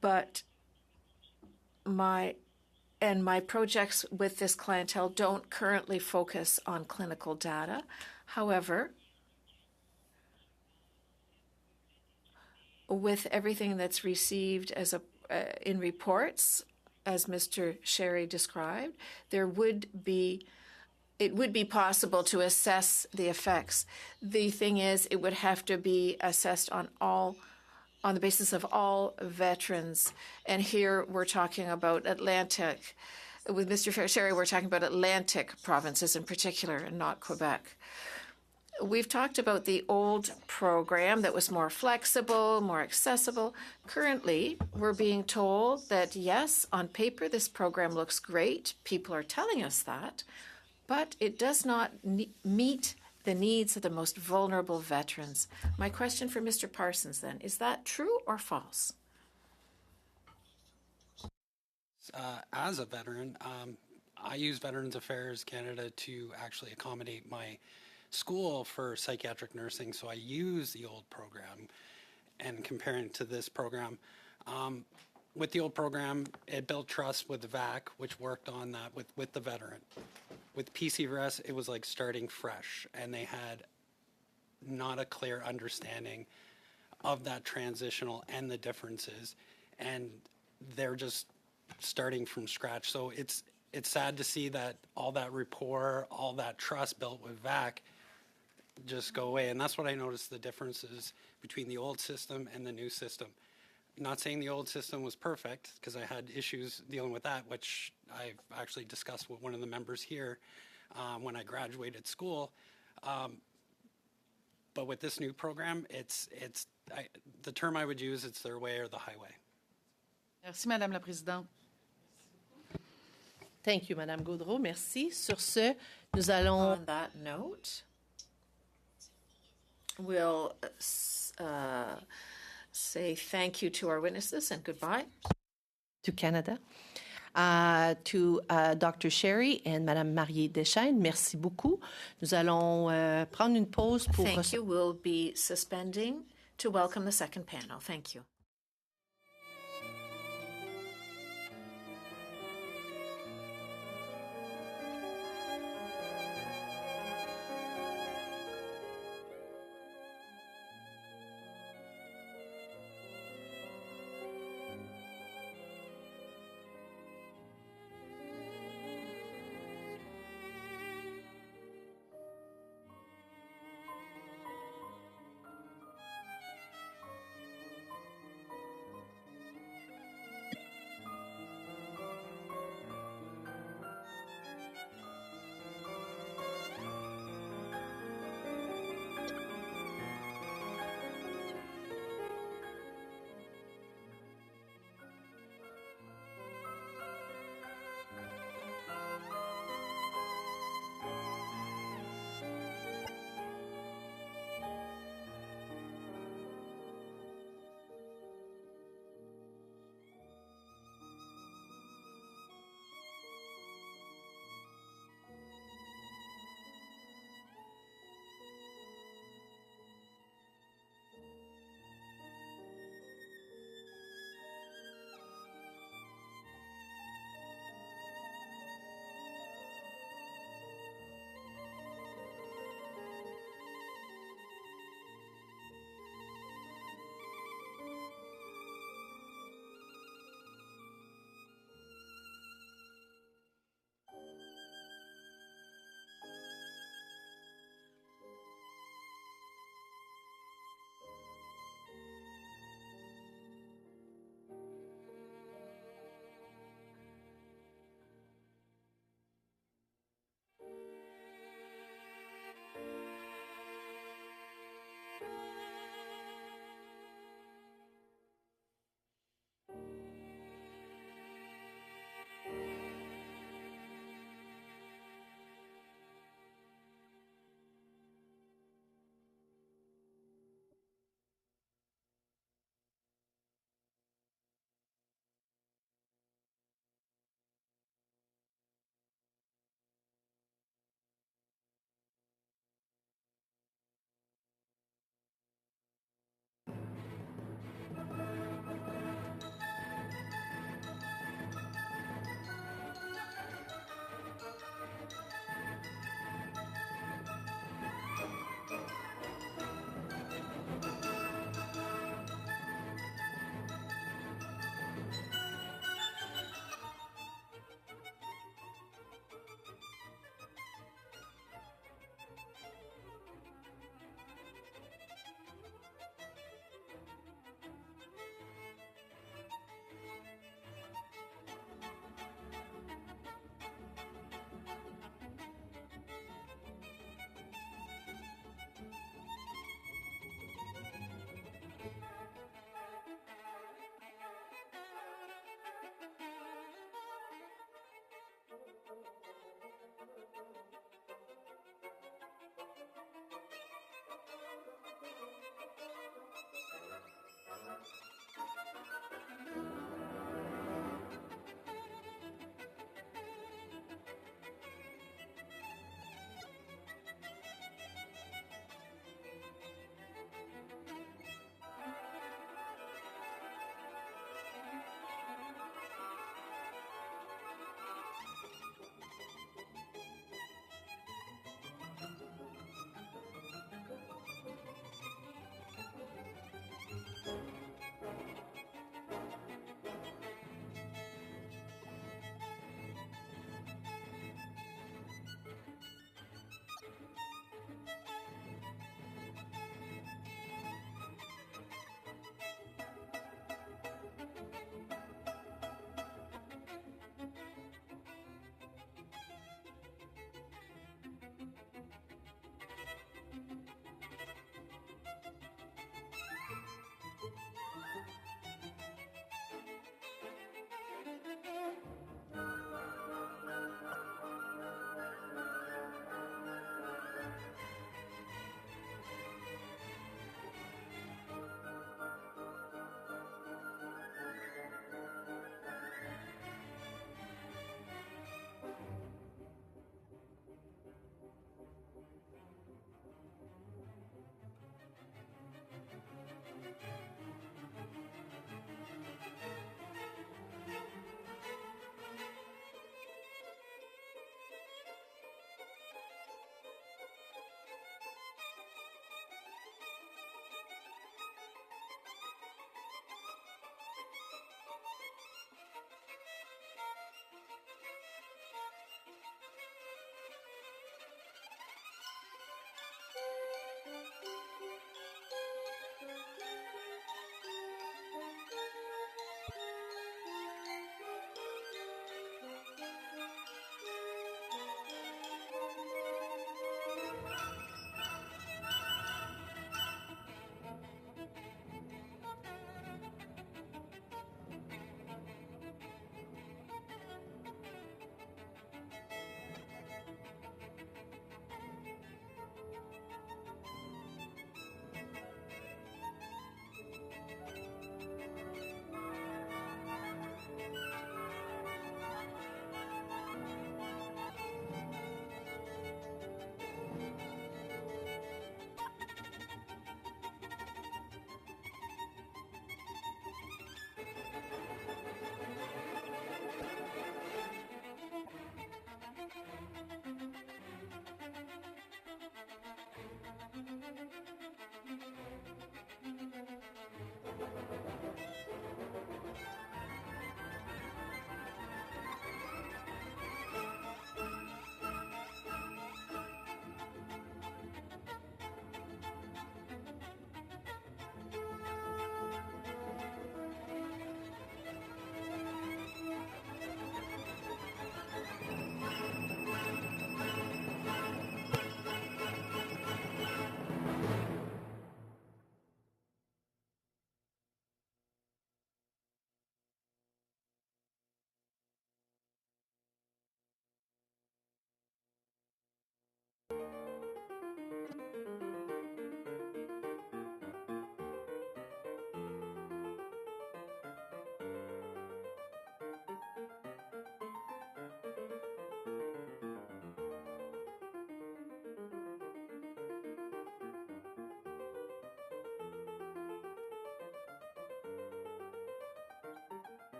but my projects with this clientele don't currently focus on clinical data. However, with everything that's received as in reports, as Mr. Sherry described, it would be possible to assess the effects. The thing is, it would have to be assessed on the basis of all veterans. And here we're talking about Atlantic. With Mr. Sherry, we're talking about Atlantic provinces in particular, and not Quebec. We've talked about the old program that was more flexible, more accessible. Currently, we're being told that, yes, on paper, this program looks great. People are telling us that. But it does not meet the needs of the most vulnerable veterans. My question for Mr. Parsons, then, is that true or false? As a veteran, I use Veterans Affairs Canada to actually accommodate my school for psychiatric nursing, so I use the old program. And comparing to this program, with the old program, it built trust with the VAC, which worked on that with the veteran. With PCVRS, it was like starting fresh, and they had not a clear understanding of that transitional and the differences, and they're just starting from scratch. So it's sad to see that all that rapport, all that trust built with VAC just go away. And that's what I noticed, the differences between the old system and the new system. Not saying the old system was perfect, because I had issues dealing with that, which I've actually discussed with one of the members here when I graduated school. But with this new program, the term I would use, it's their way or the highway. Merci, Madame la Présidente. Thank you, Madame Gaudreau. Merci. Sur ce, nous allons... On that note, we'll say thank you to our witnesses and goodbye. To Canada. To Dr. Sherry and Madame Marie Deschênes, merci beaucoup. Nous allons prendre une pause pour... Thank you. We'll be suspending to welcome the second panel. Thank you.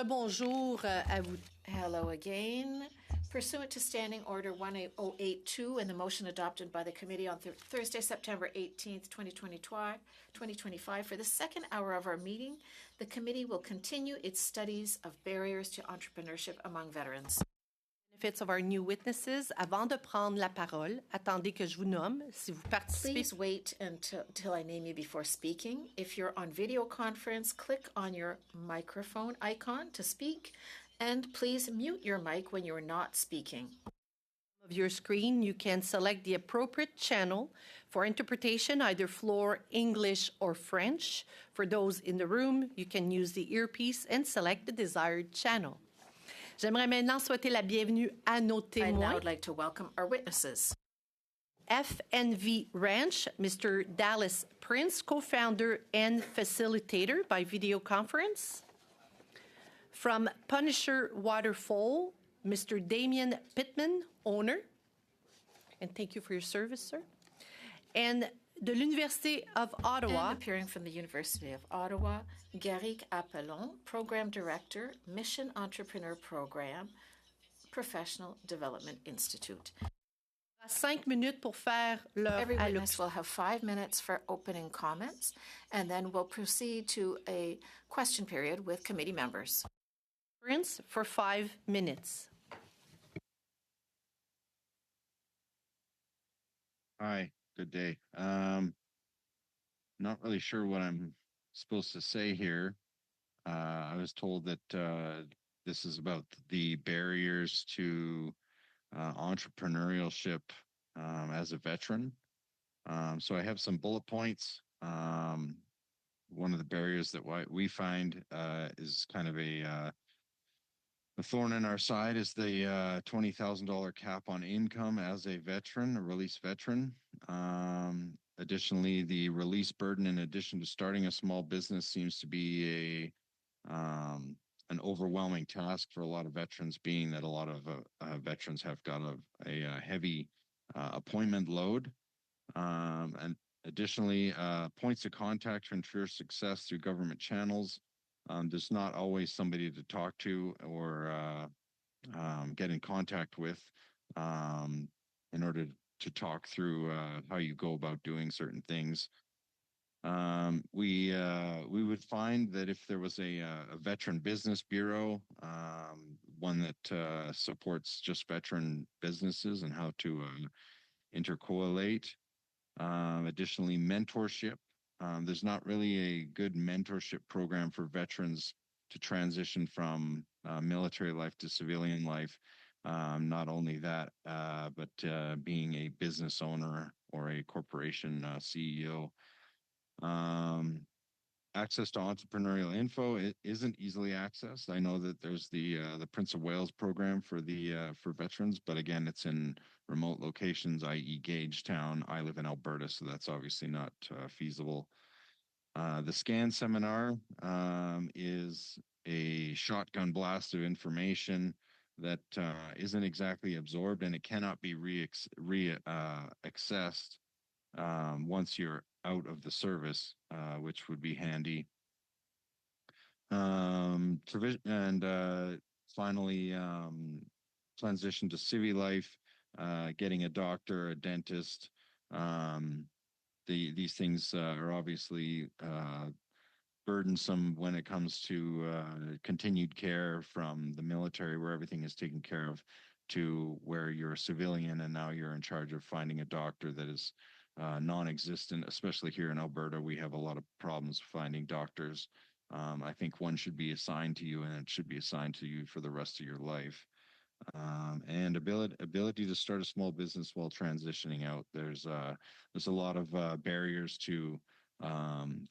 rebonjour à vous. Hello again. Pursuant to Standing Order 18082 and the motion adopted by the committee on Thursday, September 18th, 2025, for the second hour of our meeting, the committee will continue its studies of barriers to entrepreneurship among veterans. Benefits of our new witnesses. Avant de prendre la parole, attendez que je vous nomme. Si vous participez, Please wait until I name you before speaking. If you're on video conference, click on your microphone icon to speak, and please mute your mic when you're not speaking. of your screen, you can select the appropriate channel for interpretation, either floor, English, or French. For those in the room, you can use the earpiece and select the desired channel. J'aimerais maintenant souhaiter la bienvenue à nos I'd now témoins. like to welcome our witnesses. FNV Ranch, Mr. Dallas Prince, co-founder and facilitator by video conference. From Punisher Waterfall, Mr. Damien Pittman, owner. And thank you for your service, sir. And de l'Université of Ottawa, And appearing from the University of Ottawa, Garrick Appelon, Program Director, Mission Entrepreneur Program, Professional Development Institute. 5 minutes pour faire leur Every witness allocution. will have 5 minutes for opening comments, and then we'll proceed to a question period with committee members. Prince for 5 minutes. Hi, good day. Not really sure what I'm supposed to say here. I was told that this is about the barriers to entrepreneurship as a veteran. So I have some bullet points. One of the barriers that we find is kind of a thorn in our side is the $20,000 cap on income as a veteran, a release veteran. Additionally, the release burden, in addition to starting a small business, seems to be an overwhelming task for a lot of veterans, being that a lot of veterans have got a heavy appointment load. And additionally, points of contact to ensure success through government channels. There's not always somebody to talk to or get in contact with in order to talk through how you go about doing certain things. We would find that if there was a veteran business bureau, one that supports just veteran businesses and how to intercoalate. Additionally, mentorship. There's not really a good mentorship program for veterans to transition from military life to civilian life. Not only that, but being a business owner or a corporation CEO. Access to entrepreneurial info isn't easily accessed. I know that there's the Prince of Wales program for veterans, but again, it's in remote locations, i.e. Gagetown. I live in Alberta, so that's obviously not feasible. The SCAN seminar is a shotgun blast of information that isn't exactly absorbed, and it cannot be accessed once you're out of the service, which would be handy. And finally, transition to civvy life, getting a doctor, a dentist. These things are obviously burdensome when it comes to continued care from the military, where everything is taken care of, to where you're a civilian and now you're in charge of finding a doctor that is non-existent. Especially here in Alberta, we have a lot of problems finding doctors. I think one should be assigned to you, and it should be assigned to you for the rest of your life. And ability to start a small business while transitioning out. There's a lot of barriers to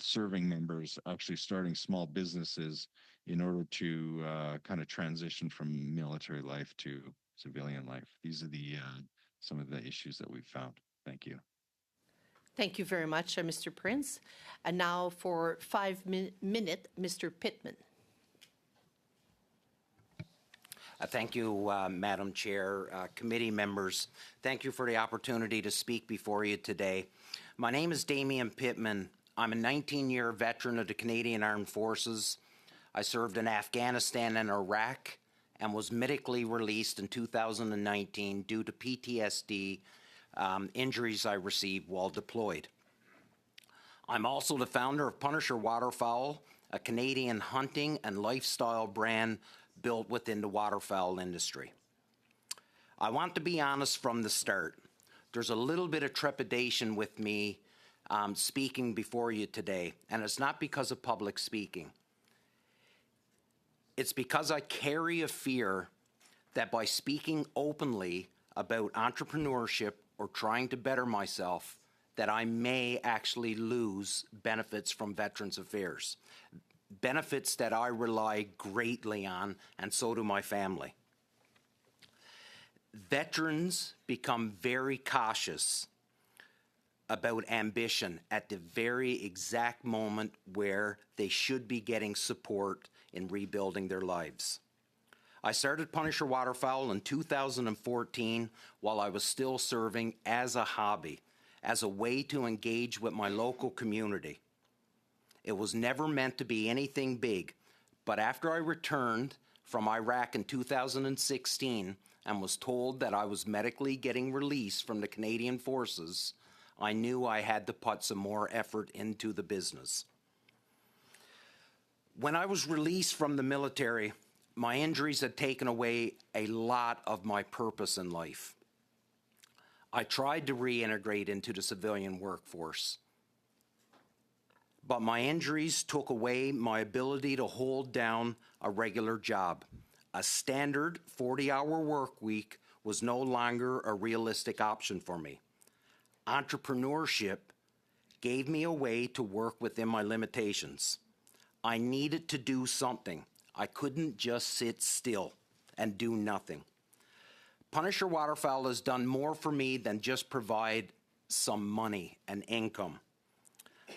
serving members actually starting small businesses in order to kind of transition from military life to civilian life. These are some of the issues that we've found. Thank you. Thank you very much, Mr. Prince. And now for 5 minutes, Mr. Pittman. Thank you, Madam Chair, committee members. Thank you for the opportunity to speak before you today. My name is Damien Pittman. I'm a 19-year veteran of the Canadian Armed Forces. I served in Afghanistan and Iraq and was medically released in 2019 due to PTSD injuries I received while deployed. I'm also the founder of Punisher Waterfowl, a Canadian hunting and lifestyle brand built within the waterfowl industry. I want to be honest from the start. There's a little bit of trepidation with me speaking before you today, and it's not because of public speaking. It's because I carry a fear that by speaking openly about entrepreneurship or trying to better myself, that I may actually lose benefits from Veterans Affairs, benefits that I rely greatly on, and so do my family. Veterans become very cautious about ambition at the very exact moment where they should be getting support in rebuilding their lives. I started Punisher Waterfowl in 2014 while I was still serving as a hobby, as a way to engage with my local community. It was never meant to be anything big, but after I returned from Iraq in 2016 and was told that I was medically getting released from the Canadian Forces, I knew I had to put some more effort into the business. When I was released from the military, my injuries had taken away a lot of my purpose in life. I tried to reintegrate into the civilian workforce, but my injuries took away my ability to hold down a regular job. A standard 40-hour work week was no longer a realistic option for me. Entrepreneurship gave me a way to work within my limitations. I needed to do something. I couldn't just sit still and do nothing. Punisher Waterfowl has done more for me than just provide some money and income.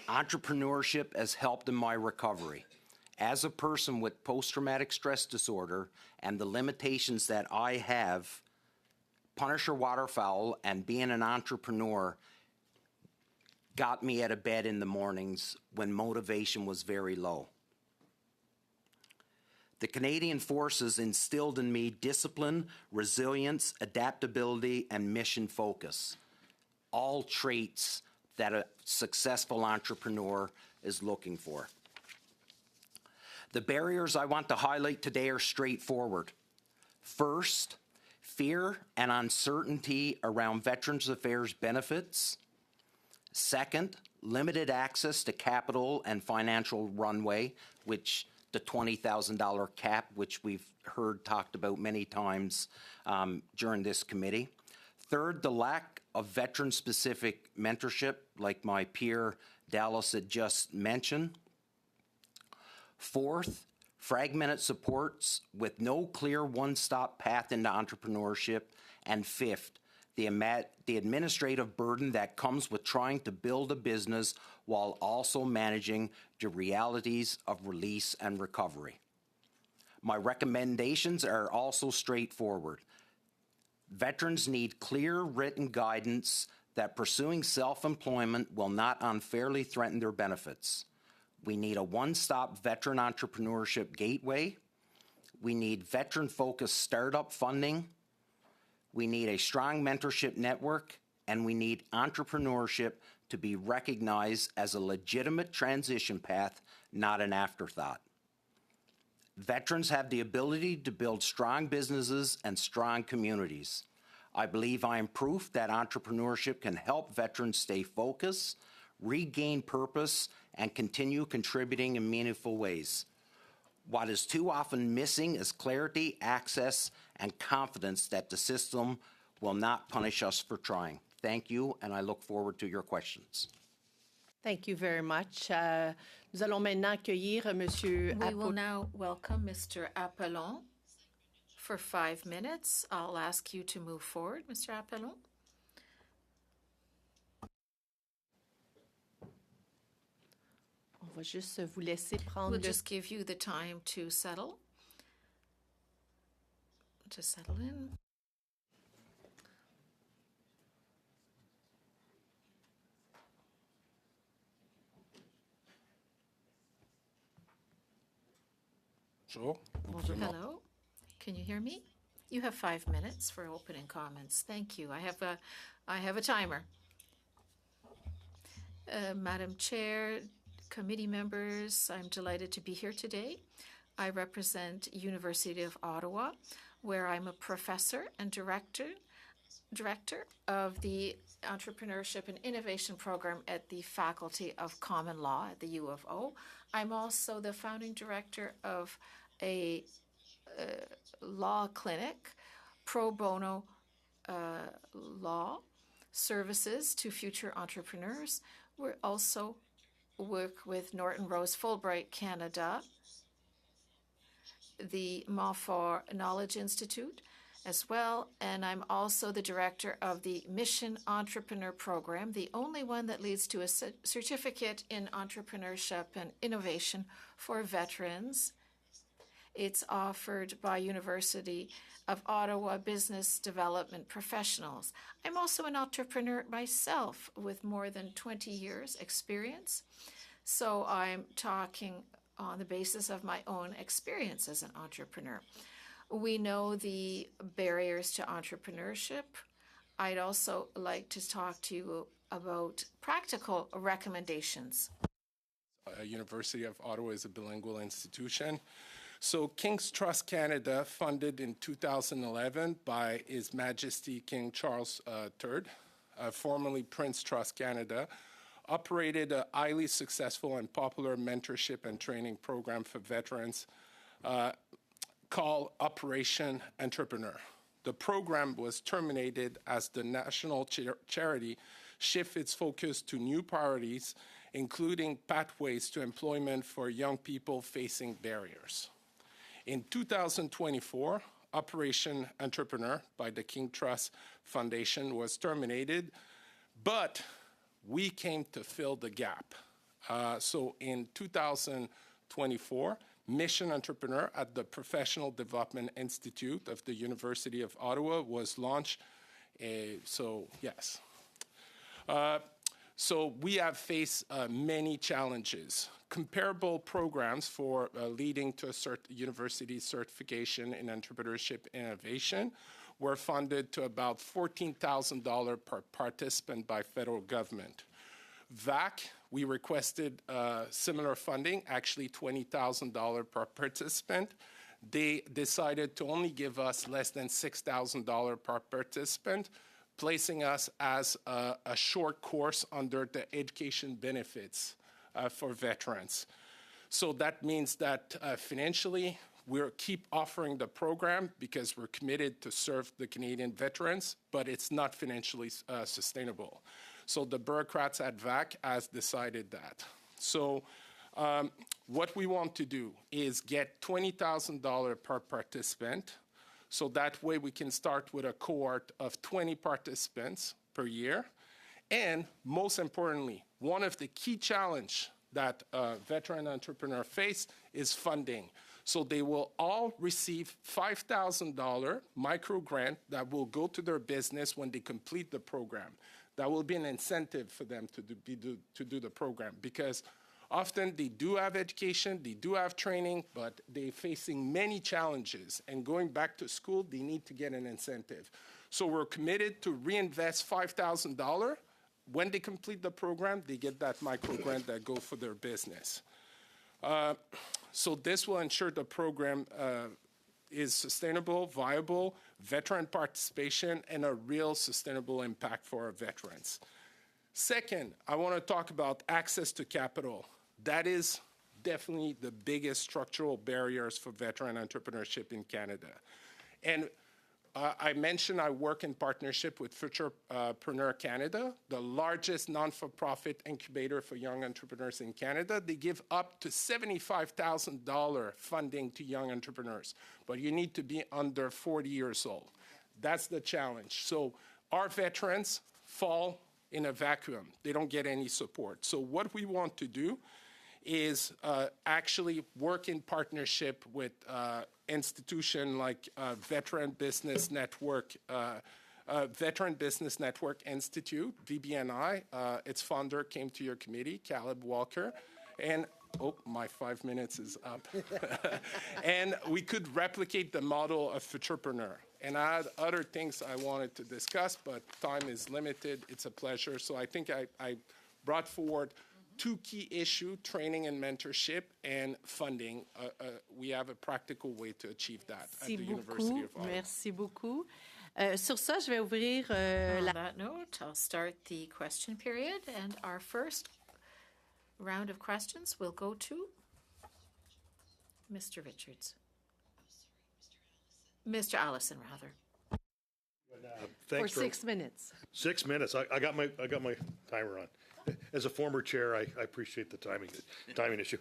Entrepreneurship has helped in my recovery. As a person with post-traumatic stress disorder and the limitations that I have, Punisher Waterfowl and being an entrepreneur got me out of bed in the mornings when motivation was very low. The Canadian Forces instilled in me discipline, resilience, adaptability, and mission focus, all traits that a successful entrepreneur is looking for. The barriers I want to highlight today are straightforward. First, fear and uncertainty around Veterans Affairs benefits. Second, limited access to capital and financial runway, which the $20,000 cap, which we've heard talked about many times during this committee. Third, the lack of veteran-specific mentorship, like my peer Dallas had just mentioned. Fourth, fragmented supports with no clear one-stop path into entrepreneurship. And fifth, the administrative burden that comes with trying to build a business while also managing the realities of release and recovery. My recommendations are also straightforward. Veterans need clear written guidance that pursuing self-employment will not unfairly threaten their benefits. We need a one-stop veteran entrepreneurship gateway. We need veteran-focused startup funding. We need a strong mentorship network, and we need entrepreneurship to be recognized as a legitimate transition path, not an afterthought. Veterans have the ability to build strong businesses and strong communities. I believe I am proof that entrepreneurship can help veterans stay focused, regain purpose, and continue contributing in meaningful ways. What is too often missing is clarity, access, and confidence that the system will not punish us for trying. Thank you, and I look forward to your questions. Thank you very much. Nous allons maintenant accueillir Monsieur We will now welcome Mr. Appelon for 5 minutes. I'll ask you to move forward, Mr. Appelon. On va juste vous laisser prendre We'll le... just give you the time to settle in. Bonjour. Hello. Can you hear me? You have 5 minutes for opening comments. Thank you. I have a timer. Madam Chair, committee members, I'm delighted to be here today. I represent University of Ottawa, where I'm a professor and director of the Entrepreneurship and Innovation Program at the Faculty of Common Law at the U of O. I'm also the founding director of a law clinic, pro bono law services to future entrepreneurs. We also work with Norton Rose Fulbright Canada, the Montfort Knowledge Institute as well, and I'm also the director of the Mission Entrepreneur Program, the only one that leads to a certificate in entrepreneurship and innovation for veterans. It's offered by University of Ottawa Business Development Professionals. I'm also an entrepreneur myself with more than 20 years experience. So I'm talking on the basis of my own experience as an entrepreneur. We know the barriers to entrepreneurship. I'd also like to talk to you about practical recommendations. University of Ottawa is a bilingual institution. So King's Trust Canada, funded in 2011 by His Majesty King Charles III, formerly Prince Trust Canada, operated a highly successful and popular mentorship and training program for veterans called Operation Entrepreneur. The program was terminated as the national charity shifted its focus to new priorities, including pathways to employment for young people facing barriers. In 2024, Operation Entrepreneur by the King Trust Foundation was terminated, but we came to fill the gap. So in 2024, Mission Entrepreneur at the Professional Development Institute of the University of Ottawa was launched. So we have faced many challenges. Comparable programs for leading to a university certification in entrepreneurship innovation were funded to about $14,000 per participant by federal government. VAC, we requested similar funding, actually $20,000 per participant. They decided to only give us less than $6,000 per participant, placing us as a short course under the education benefits for veterans. So that means that financially, we'll keep offering the program because we're committed to serve the Canadian veterans, but it's not financially sustainable. So the bureaucrats at VAC has decided that. So what we want to do is get $20,000 per participant. So that way we can start with a cohort of 20 participants per year. And most importantly, one of the key challenges that veteran entrepreneurs face is funding. So they will all receive $5,000 micro grant that will go to their business when they complete the program. That will be an incentive for them to do the program, because often they do have education, they do have training, but they're facing many challenges. And going back to school, they need to get an incentive. So we're committed to reinvest $5,000. When they complete the program, they get that micro grant that go for their business. So this will ensure the program is sustainable, viable, veteran participation, and a real sustainable impact for our veterans. Second, I want to talk about access to capital. That is definitely the biggest structural barriers for veteran entrepreneurship in Canada. And I mentioned I work in partnership with Futurepreneur Canada, the largest non-for-profit incubator for young entrepreneurs in Canada. They give up to $75,000 funding to young entrepreneurs, but you need to be under 40 years old. That's the challenge. So our veterans fall in a vacuum. They don't get any support. So what we want to do is actually work in partnership with institution like Veteran Business Network Institute, VBNI. Its founder came to your committee, Caleb Walker. And Oh, my 5 minutes is up. And we could replicate the model of Futurepreneur. And I had other things I wanted to discuss, but time is limited. It's a pleasure. So I think I brought forward two key issues, training and mentorship, and funding. We have a practical way to achieve that at the University of Ottawa. Merci beaucoup. Sur ça, je vais ouvrir On la... that note, I'll start the question period, and our first round of questions will go to Mr. Richards. Mr. Allison, rather. for Thanks 6 minutes. 6 minutes. I got my timer on. As a former chair, I appreciate the timing issue.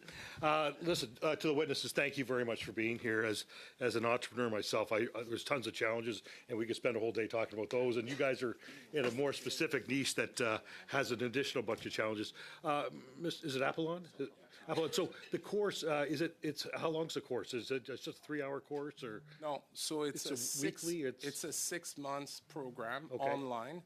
Listen, to the witnesses, thank you very much for being here. As an entrepreneur myself, there's tons of challenges, and we could spend a whole day talking about those. And you guys are in a more specific niche that has an additional bunch of challenges. Is it Apollon? Apollon. So the course it's how long's the course? Is it just a 3-hour course or No, so it's a weekly? It's a 6 months program Okay. online,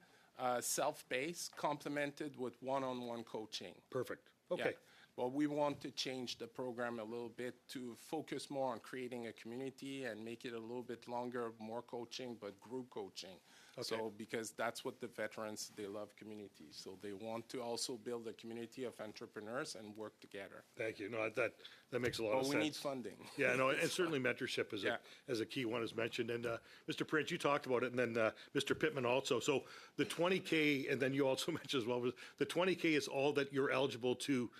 self-paced, complemented with one-on-one coaching. Perfect. Okay. Yeah. Well, we want to change the program a little bit to focus more on creating a community and make it a little bit longer, more coaching, but group coaching. Okay. So because that's what the veterans, they love communities. So they want to also build a community of entrepreneurs and work together. Thank you. No, that makes a lot of sense. But we need funding. Yeah, no, and certainly mentorship is Yeah. as a key one as mentioned. And Mr. Prince, you talked about it, and then Mr. Pittman also. So the 20K, and then you also mentioned as well, the 20K is all that you're eligible to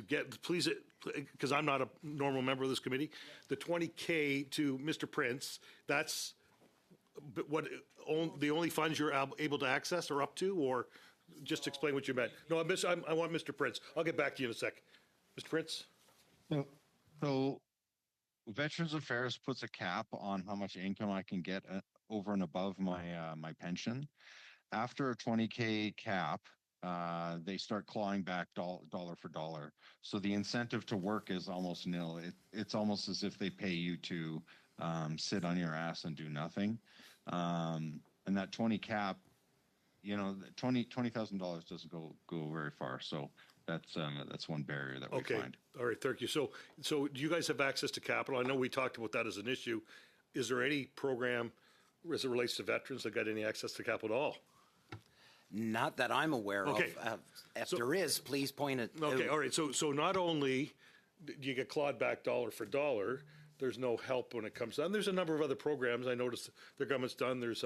get. Please, because I'm not a normal member of this committee, the 20K to Mr. Prince, that's the only funds you're able to access or up to, or just explain what you meant. No, I want Mr. Prince. I'll get back to you in a sec. Mr. Prince? So Veterans Affairs puts a cap on how much income I can get over and above my pension. After a 20K cap, they start clawing back dollar for dollar. So the incentive to work is almost nil. It's almost as if they pay you to sit on your ass and do nothing. And that 20 cap, $20,000 doesn't go very far. So that's one barrier that we find. All right. Thank you. So do you guys have access to capital? I know we talked about that as an issue. Is there any program as it relates to veterans that got any access to capital at all? Not that I'm aware of. If there is, please point it out. Okay, all right. So not only do you get clawed back dollar for dollar, there's no help when it comes down. There's a number of other programs I noticed the government's done. There's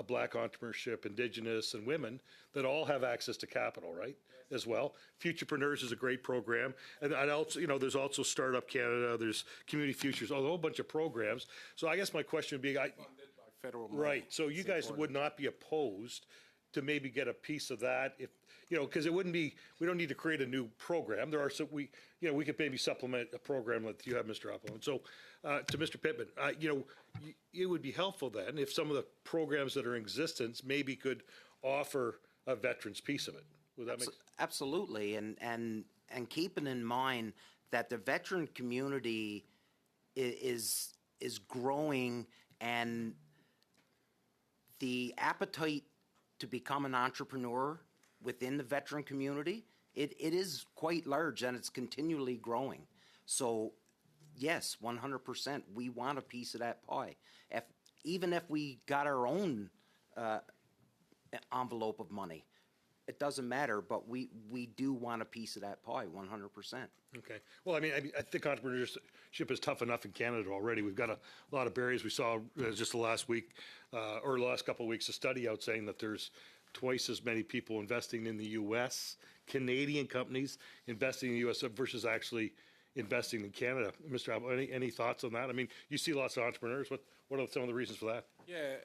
Black entrepreneurship, Indigenous, and women that all have access to capital, right? As well. Futurepreneurs is a great program, and also, there's also Startup Canada. There's Community Futures, a whole bunch of programs. So I guess my question would be, Funded by federal money. right? So you guys Supported. would not be opposed to maybe get a piece of that if because it wouldn't be, we don't need to create a new program. There are some, we could maybe supplement a program that you have, Mr. Appleton. So to Mr. Pittman, it would be helpful then if some of the programs that are in existence maybe could offer a veteran's piece of it. Would that make sense? Absolutely, and keeping in mind that the veteran community is growing, and the appetite to become an entrepreneur within the veteran community, it is quite large, and it's continually growing. So yes, 100%, we want a piece of that pie. Even if we got our own envelope of money, it doesn't matter, but we do want a piece of that pie, 100%. Okay. Well, I think entrepreneurship is tough enough in Canada already. We've got a lot of barriers. We saw just the last week or the last couple of weeks a study out saying that there's twice as many people investing in the U.S., Canadian companies investing in the U.S. versus actually investing in Canada. Mr. Apple, any thoughts on that? I mean, you see lots of entrepreneurs. What are some of the reasons for that? Yeah,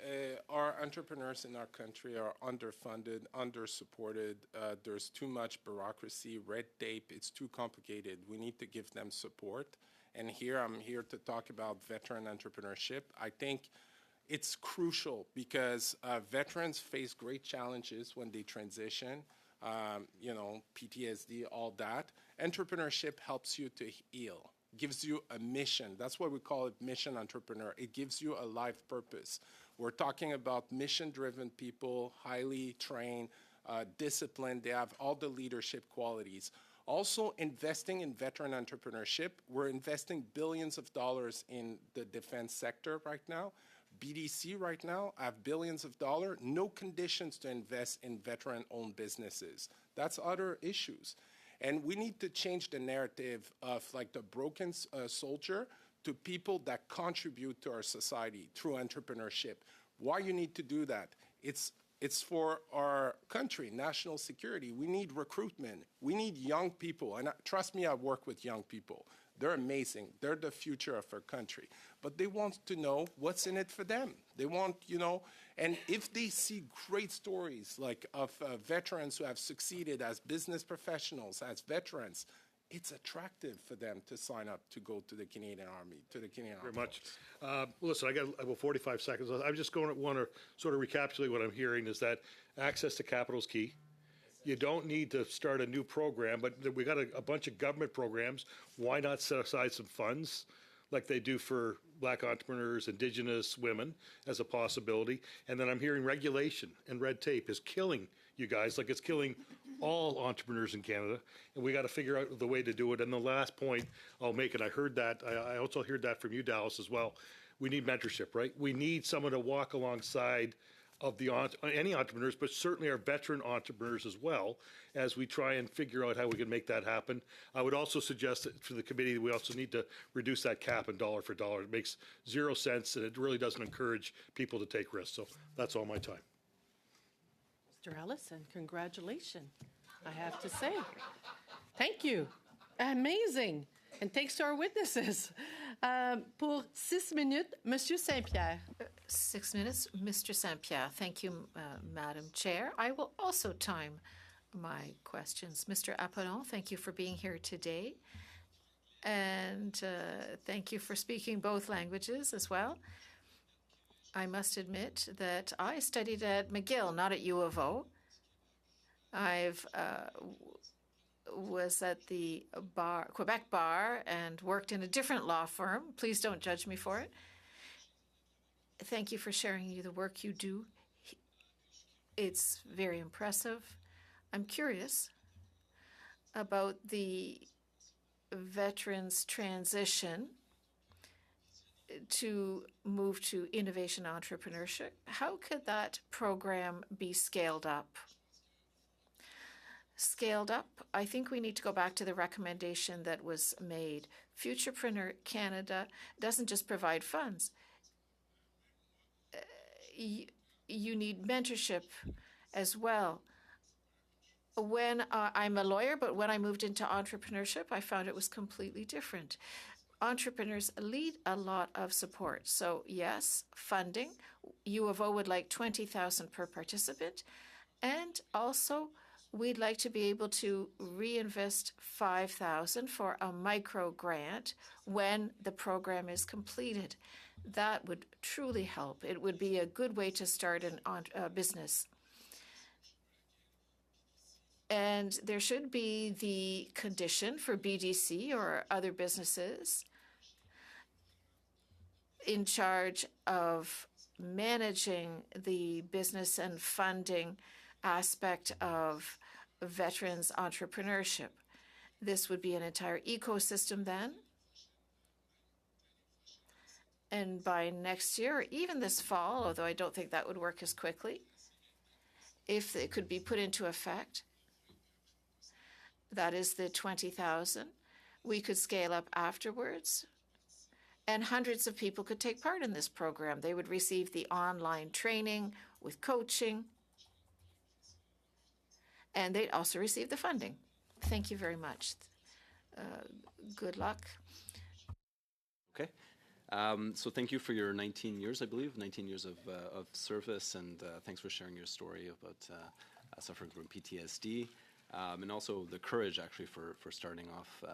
our entrepreneurs in our country are underfunded, undersupported. There's too much bureaucracy, red tape. It's too complicated. We need to give them support. And I'm here to talk about veteran entrepreneurship. I think it's crucial because veterans face great challenges when they transition, PTSD, all that. Entrepreneurship helps you to heal, gives you a mission. That's why we call it mission entrepreneur. It gives you a life purpose. We're talking about mission-driven people, highly trained, disciplined. They have all the leadership qualities. Also, investing in veteran entrepreneurship. We're investing billions of dollars in the defense sector right now. BDC right now have billions of dollars, no conditions to invest in veteran-owned businesses. That's other issues. And we need to change the narrative of like the broken soldier to people that contribute to our society through entrepreneurship. Why you need to do that? It's for our country, national security. We need recruitment. We need young people. And trust me, I work with young people. They're amazing. They're the future of our country. But they want to know what's in it for them. They want, and if they see great stories like of veterans who have succeeded as business professionals, as veterans, it's attractive for them to sign up to go to the Canadian Army, to the Canadian Army. Very much. Listen, I got about 45 seconds. I'm just going to want to sort of recapitulate what I'm hearing is that access to capital is key. You don't need to start a new program, but we got a bunch of government programs. Why not set aside some funds like they do for Black entrepreneurs, Indigenous women as a possibility? And then I'm hearing regulation and red tape is killing you guys, like it's killing all entrepreneurs in Canada. And we got to figure out the way to do it. And the last point I'll make, and I heard that, I also heard that from you, Dallas, as well. We need mentorship, right? We need someone to walk alongside of any entrepreneurs, but certainly our veteran entrepreneurs as well, as we try and figure out how we can make that happen. I would also suggest that for the committee, we also need to reduce that cap in dollar for dollar. It makes 0 sense, and it really doesn't encourage people to take risks. So that's all my time. Mr. Ellison, congratulations, I have to say. Thank you. Amazing. And thanks to our witnesses. Pour 6 minutes, Monsieur Saint-Pierre. 6 minutes, Mr. Saint-Pierre. Thank you, Madam Chair. I will also time my questions. Mr. Apollon, thank you for being here today. And thank you for speaking both languages as well. I must admit that I studied at McGill, not at U of O. I've was at the Quebec Bar and worked in a different law firm. Please don't judge me for it. Thank you for sharing the work you do. It's very impressive. I'm curious about the veterans' transition to move to innovation entrepreneurship. How could that program be scaled up? Scaled up, I think we need to go back to the recommendation that was made. Futurepreneur Canada doesn't just provide funds. You need mentorship as well. When I'm a lawyer, but when I moved into entrepreneurship, I found it was completely different. Entrepreneurs need a lot of support. So yes, funding. U of O would like $20,000 per participant, and also we'd like to be able to reinvest $5,000 for a micro grant when the program is completed. That would truly help. It would be a good way to start a business. And there should be the condition for BDC or other businesses in charge of managing the business and funding aspect of veterans entrepreneurship. This would be an entire ecosystem then. And by next year, or even this fall, although I don't think that would work as quickly, if it could be put into effect, that is the 20,000, we could scale up afterwards, and hundreds of people could take part in this program. They would receive the online training with coaching, and they'd also receive the funding. Thank you very much. Good luck. Okay. So thank you for your 19 years, I believe, 19 years of service, and thanks for sharing your story about suffering from PTSD, and also the courage, actually, for starting off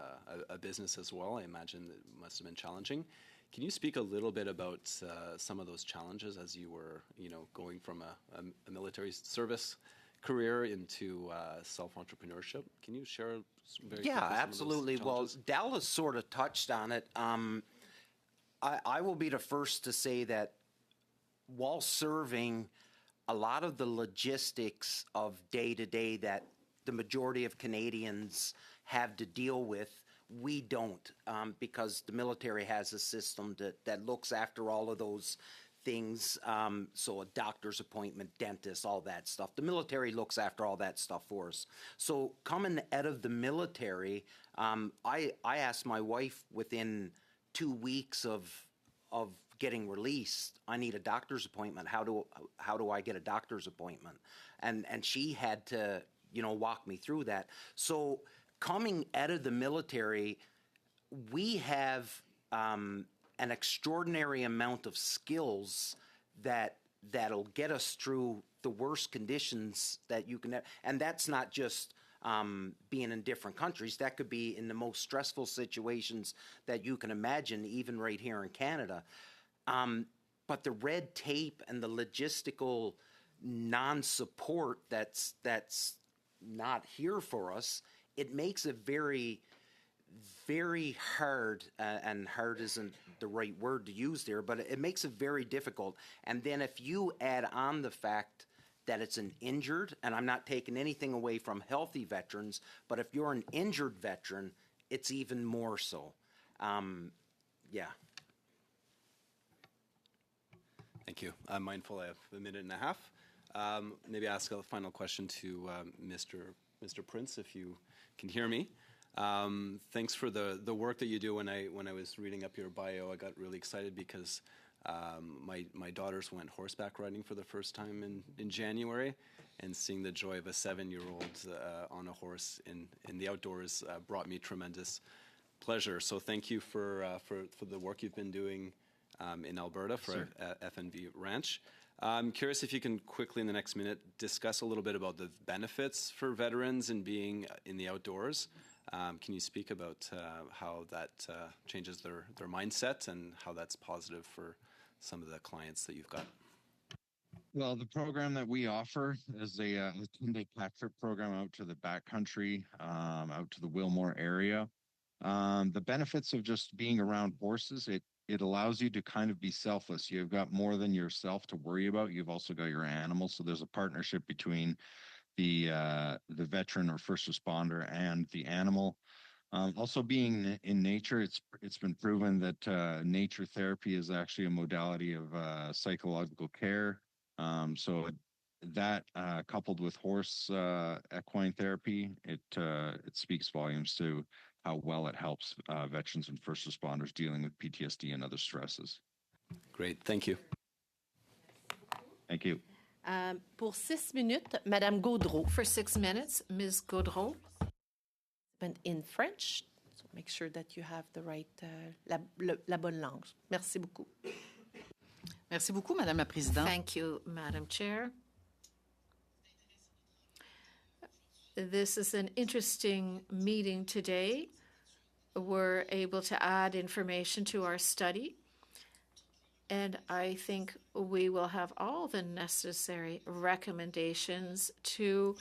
a business as well. I imagine it must have been challenging. Can you speak a little bit about some of those challenges as you were, going from a military service career into self-entrepreneurship? Can you share very quickly some absolutely. Of those well, challenges? Dallas sort of touched on it. I will be the first to say that while serving, a lot of the logistics of day-to-day that the majority of Canadians have to deal with. We don't, because the military has a system that looks after all of those things. So a doctor's appointment, dentist, all that stuff. The military looks after all that stuff for us. So coming out of the military, I asked my wife within 2 weeks of getting released, I need a doctor's appointment. How do I get a doctor's appointment? And she had to, walk me through that. So coming out of the military, we have an extraordinary amount of skills that'll get us through the worst conditions that you can have. And that's not just being in different countries. That could be in the most stressful situations that you can imagine, even right here in Canada. But the red tape and the logistical non-support that's not here for us, it makes it very, very hard, and hard isn't the right word to use there, but it makes it very difficult. And then if you add on the fact that it's an injured, and I'm not taking anything away from healthy veterans, but if you're an injured veteran, it's even more so. Yeah. Thank you. I'm mindful I have a minute and a half. Maybe ask a final question to Mr. Prince, if you can hear me. Thanks for the work that you do. When I was reading up your bio, I got really excited because my daughters went horseback riding for the first time in January, and seeing the joy of a 7-year-old on a horse in the outdoors brought me tremendous pleasure. So thank you for the work you've been doing in Alberta for FNV Ranch. I'm curious if you can quickly in the next minute discuss a little bit about the benefits for veterans in being in the outdoors. Can you speak about how that changes their mindset and how that's positive for some of the clients that you've got? Well, the program that we offer is a 10-day pack trip program out to the backcountry, out to the Wilmore area. The benefits of just being around horses, it allows you to kind of be selfless. You've got more than yourself to worry about. You've also got your animal. So there's a partnership between the veteran or first responder and the animal. Also being in nature, it's been proven that nature therapy is actually a modality of psychological care. So that coupled with horse equine therapy, it speaks volumes to how well it helps veterans and first responders dealing with PTSD and other stresses. Great, thank you. Thank you. Pour 6 minutes, Madame Gaudreau. For 6 minutes, Ms. Gaudreau. In French, so make sure that you have the right, la bonne langue. Merci beaucoup. Merci beaucoup, Madame la Présidente. Thank you, Madam Chair. This is an interesting meeting today. We're able to add information to our study, and I think we will have all the necessary recommendations to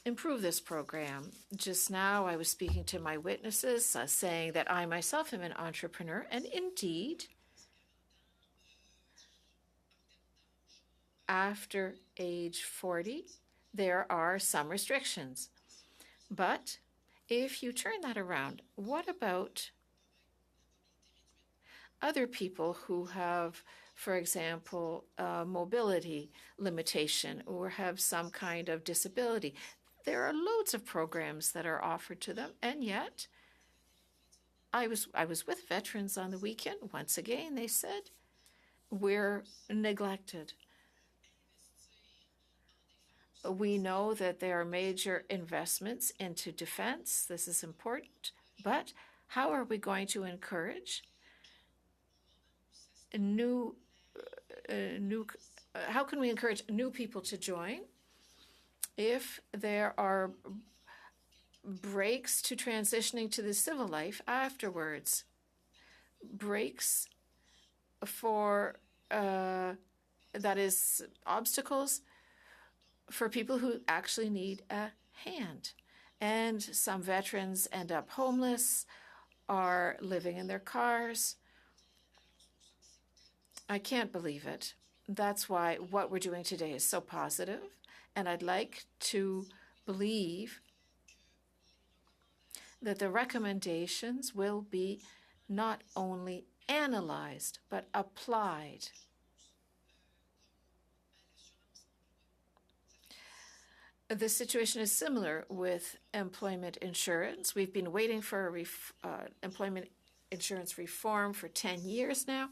improve this program. Just now, I was speaking to my witnesses, saying that I myself am an entrepreneur, and indeed, after age 40, there are some restrictions. But if you turn that around, what about other people who have, for example, a mobility limitation or have some kind of disability? There are loads of programs that are offered to them, and yet I was with veterans on the weekend. Once again, they said, we're neglected. We know that there are major investments into defense. This is important. But how are we going to encourage how can we encourage new people to join if there are breaks to transitioning to the civil life afterwards? Breaks for, that is, obstacles for people who actually need a hand. And some veterans end up homeless, are living in their cars. I can't believe it. That's why what we're doing today is so positive, and I'd like to believe that the recommendations will be not only analyzed, but applied. The situation is similar with employment insurance. We've been waiting for employment insurance reform for 10 years now.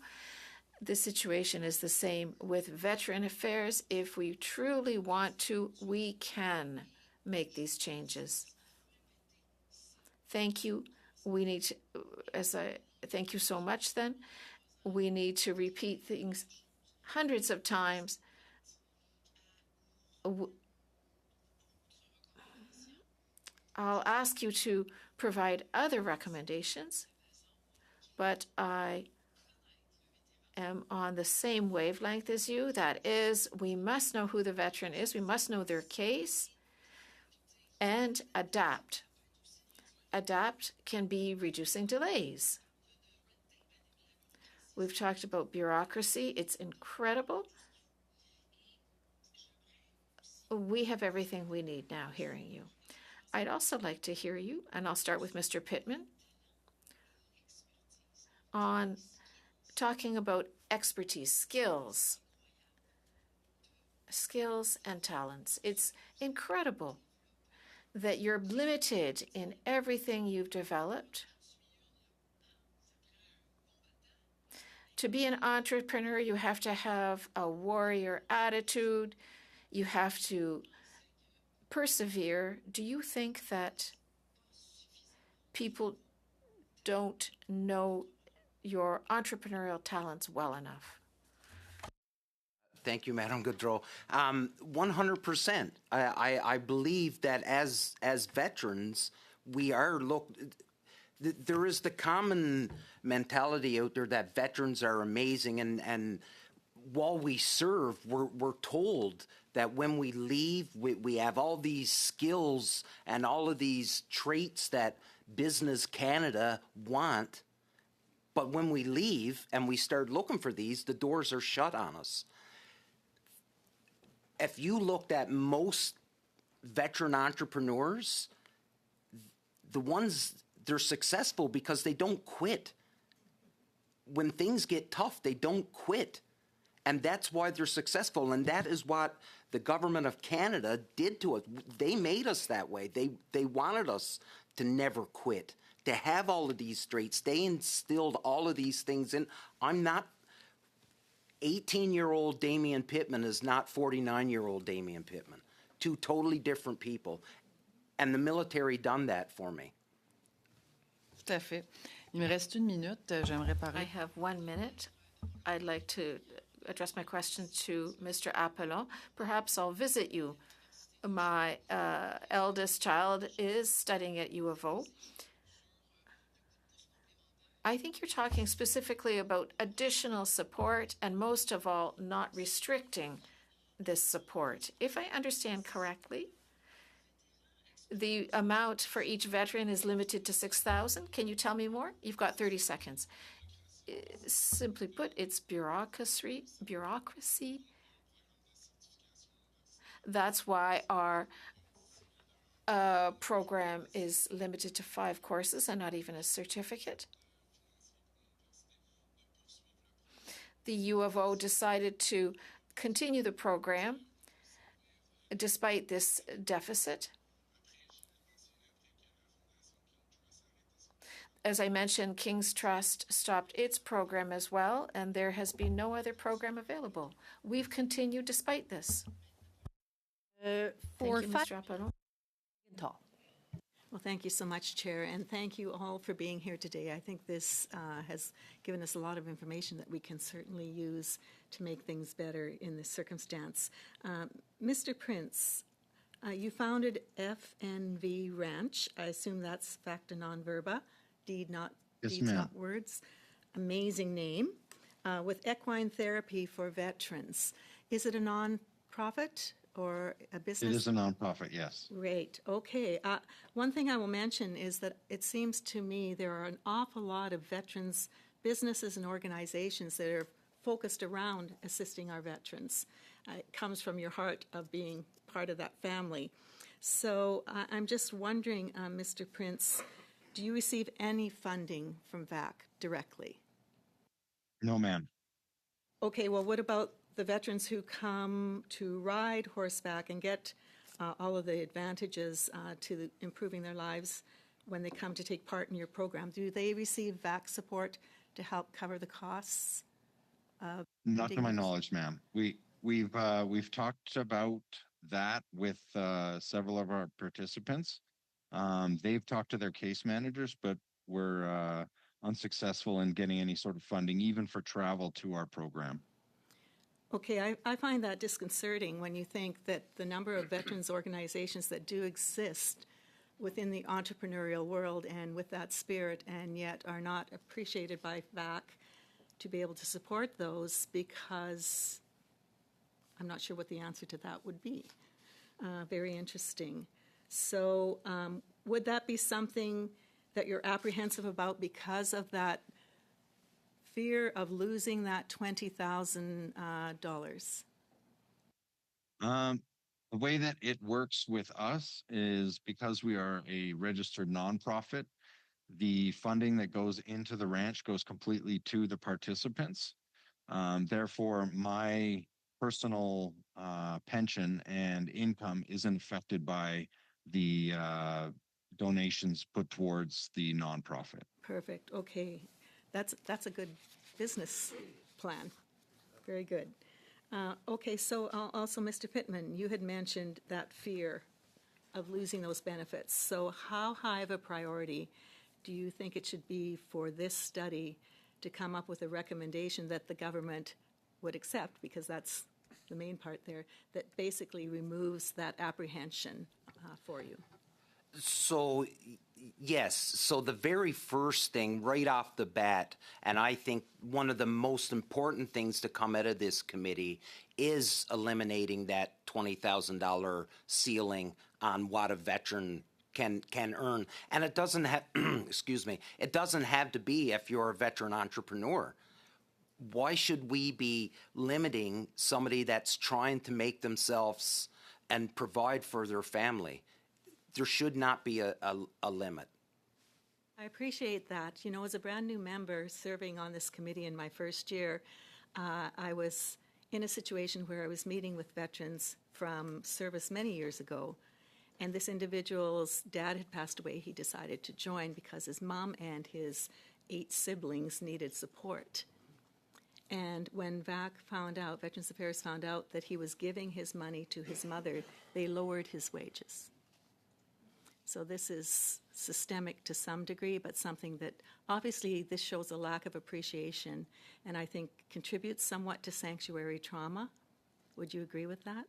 The situation is the same with veteran affairs. If we truly want to, we can make these changes. Thank you. We need to, thank you so much then. We need to repeat things hundreds of times. I'll ask you to provide other recommendations, but I am on the same wavelength as you. That is, we must know who the veteran is, we must know their case, and adapt. Adapt can be reducing delays. We've talked about bureaucracy. It's incredible. We have everything we need now hearing you. I'd also like to hear you, and I'll start with Mr. Pittman, on talking about expertise, skills and talents. It's incredible that you're limited in everything you've developed. To be an entrepreneur, you have to have a warrior attitude. You have to persevere. Do you think that people don't know your entrepreneurial talents well enough? Thank you, Madam Gaudreau. 100%. I believe that as veterans, we are there is the common mentality out there that veterans are amazing, and while we serve, we're told that when we leave, we have all these skills and all of these traits that Business Canada want. But when we leave and we start looking for these, the doors are shut on us. If you looked at most veteran entrepreneurs, the ones, they're successful because they don't quit. When things get tough, they don't quit. And that's why they're successful. And that is what the government of Canada did to us. They made us that way. They wanted us to never quit, to have all of these traits. They instilled all of these things in. I'm not 18-year-old Damien Pittman is not 49-year-old Damien Pittman. Two totally different people. And the military done that for me. Tout à fait. Il me reste une minute. J'aimerais parler. I have 1 minute. I'd like to address my question to Mr. Apollon. Perhaps I'll visit you. My eldest child is studying at U of O. I think you're talking specifically about additional support and most of all, not restricting this support. If I understand correctly, the amount for each veteran is limited to $6,000. Can you tell me more? You've got 30 seconds. Simply put, it's bureaucracy. That's why our program is limited to 5 courses and not even a certificate. The U of O decided to continue the program despite this deficit. As I mentioned, King's Trust stopped its program as well, and there has been no other program available. We've continued despite this. Thank you, Mr. Apollon. Well, thank you so much, Chair, and thank you all for being here today. I think this has given us a lot of information that we can certainly use to make things better in this circumstance. Mr. Prince, you founded FNV Ranch. I assume that's facta non verba, deeds not words. Amazing name. With equine therapy for veterans. Is it a non-profit or a business? It is a nonprofit, yes. Great. Okay. One thing I will mention is that it seems to me there are an awful lot of veterans, businesses and organizations that are focused around assisting our veterans. It comes from your heart of being part of that family. So I'm just wondering, Mr. Prince, do you receive any funding from VAC directly? No, ma'am. Okay, well, what about the veterans who come to ride horseback and get all of the advantages to improving their lives when they come to take part in your program? Do they receive VAC support to help cover the costs? Not to my knowledge, ma'am. We've talked about that with several of our participants. They've talked to their case managers, but we're unsuccessful in getting any sort of funding, even for travel to our program. Okay, I find that disconcerting when you think that the number of veterans organizations that do exist within the entrepreneurial world and with that spirit, and yet are not appreciated by VAC to be able to support those, because I'm not sure what the answer to that would be. Very interesting. So would that be something that you're apprehensive about because of that fear of losing that $20,000? The way that it works with us is because we are a registered nonprofit, the funding that goes into the ranch goes completely to the participants. Therefore, my personal pension and income isn't affected by the donations put towards the nonprofit. Perfect. Okay, that's a good business plan. Very good. Okay, so also, Mr. Pittman, you had mentioned that fear of losing those benefits. So how high of a priority do you think it should be for this study to come up with a recommendation that the government would accept, because that's the main part there, that basically removes that apprehension for you? So, yes. So the very first thing right off the bat, and I think one of the most important things to come out of this committee, is eliminating that $20,000 ceiling on what a veteran can earn. And it doesn't have, excuse me, it doesn't have to be if you're a veteran entrepreneur. Why should we be limiting somebody that's trying to make themselves and provide for their family? There should not be a limit. I appreciate that. You know, as a brand new member serving on this committee in my first year, I was in a situation where I was meeting with veterans from service many years ago, and this individual's dad had passed away. He decided to join because his mom and his 8 siblings needed support. And when VAC found out, Veterans Affairs found out that he was giving his money to his mother, they lowered his wages. So this is systemic to some degree, but something that obviously this shows a lack of appreciation, and I think contributes somewhat to sanctuary trauma. Would you agree with that?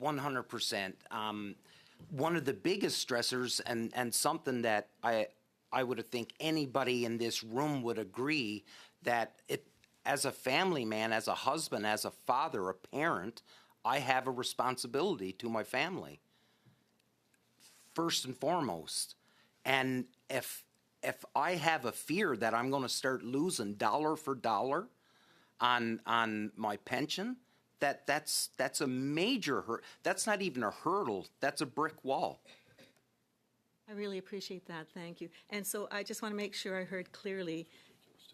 100%. One of the biggest stressors, and something that I would think anybody in this room would agree, that it, as a family man, as a husband, as a father, a parent, I have a responsibility to my family, first and foremost. And if I have a fear that I'm going to start losing dollar for dollar on my pension, that's a major that's not even a hurdle, that's a brick wall. I really appreciate that. Thank you. And so I just want to make sure I heard clearly.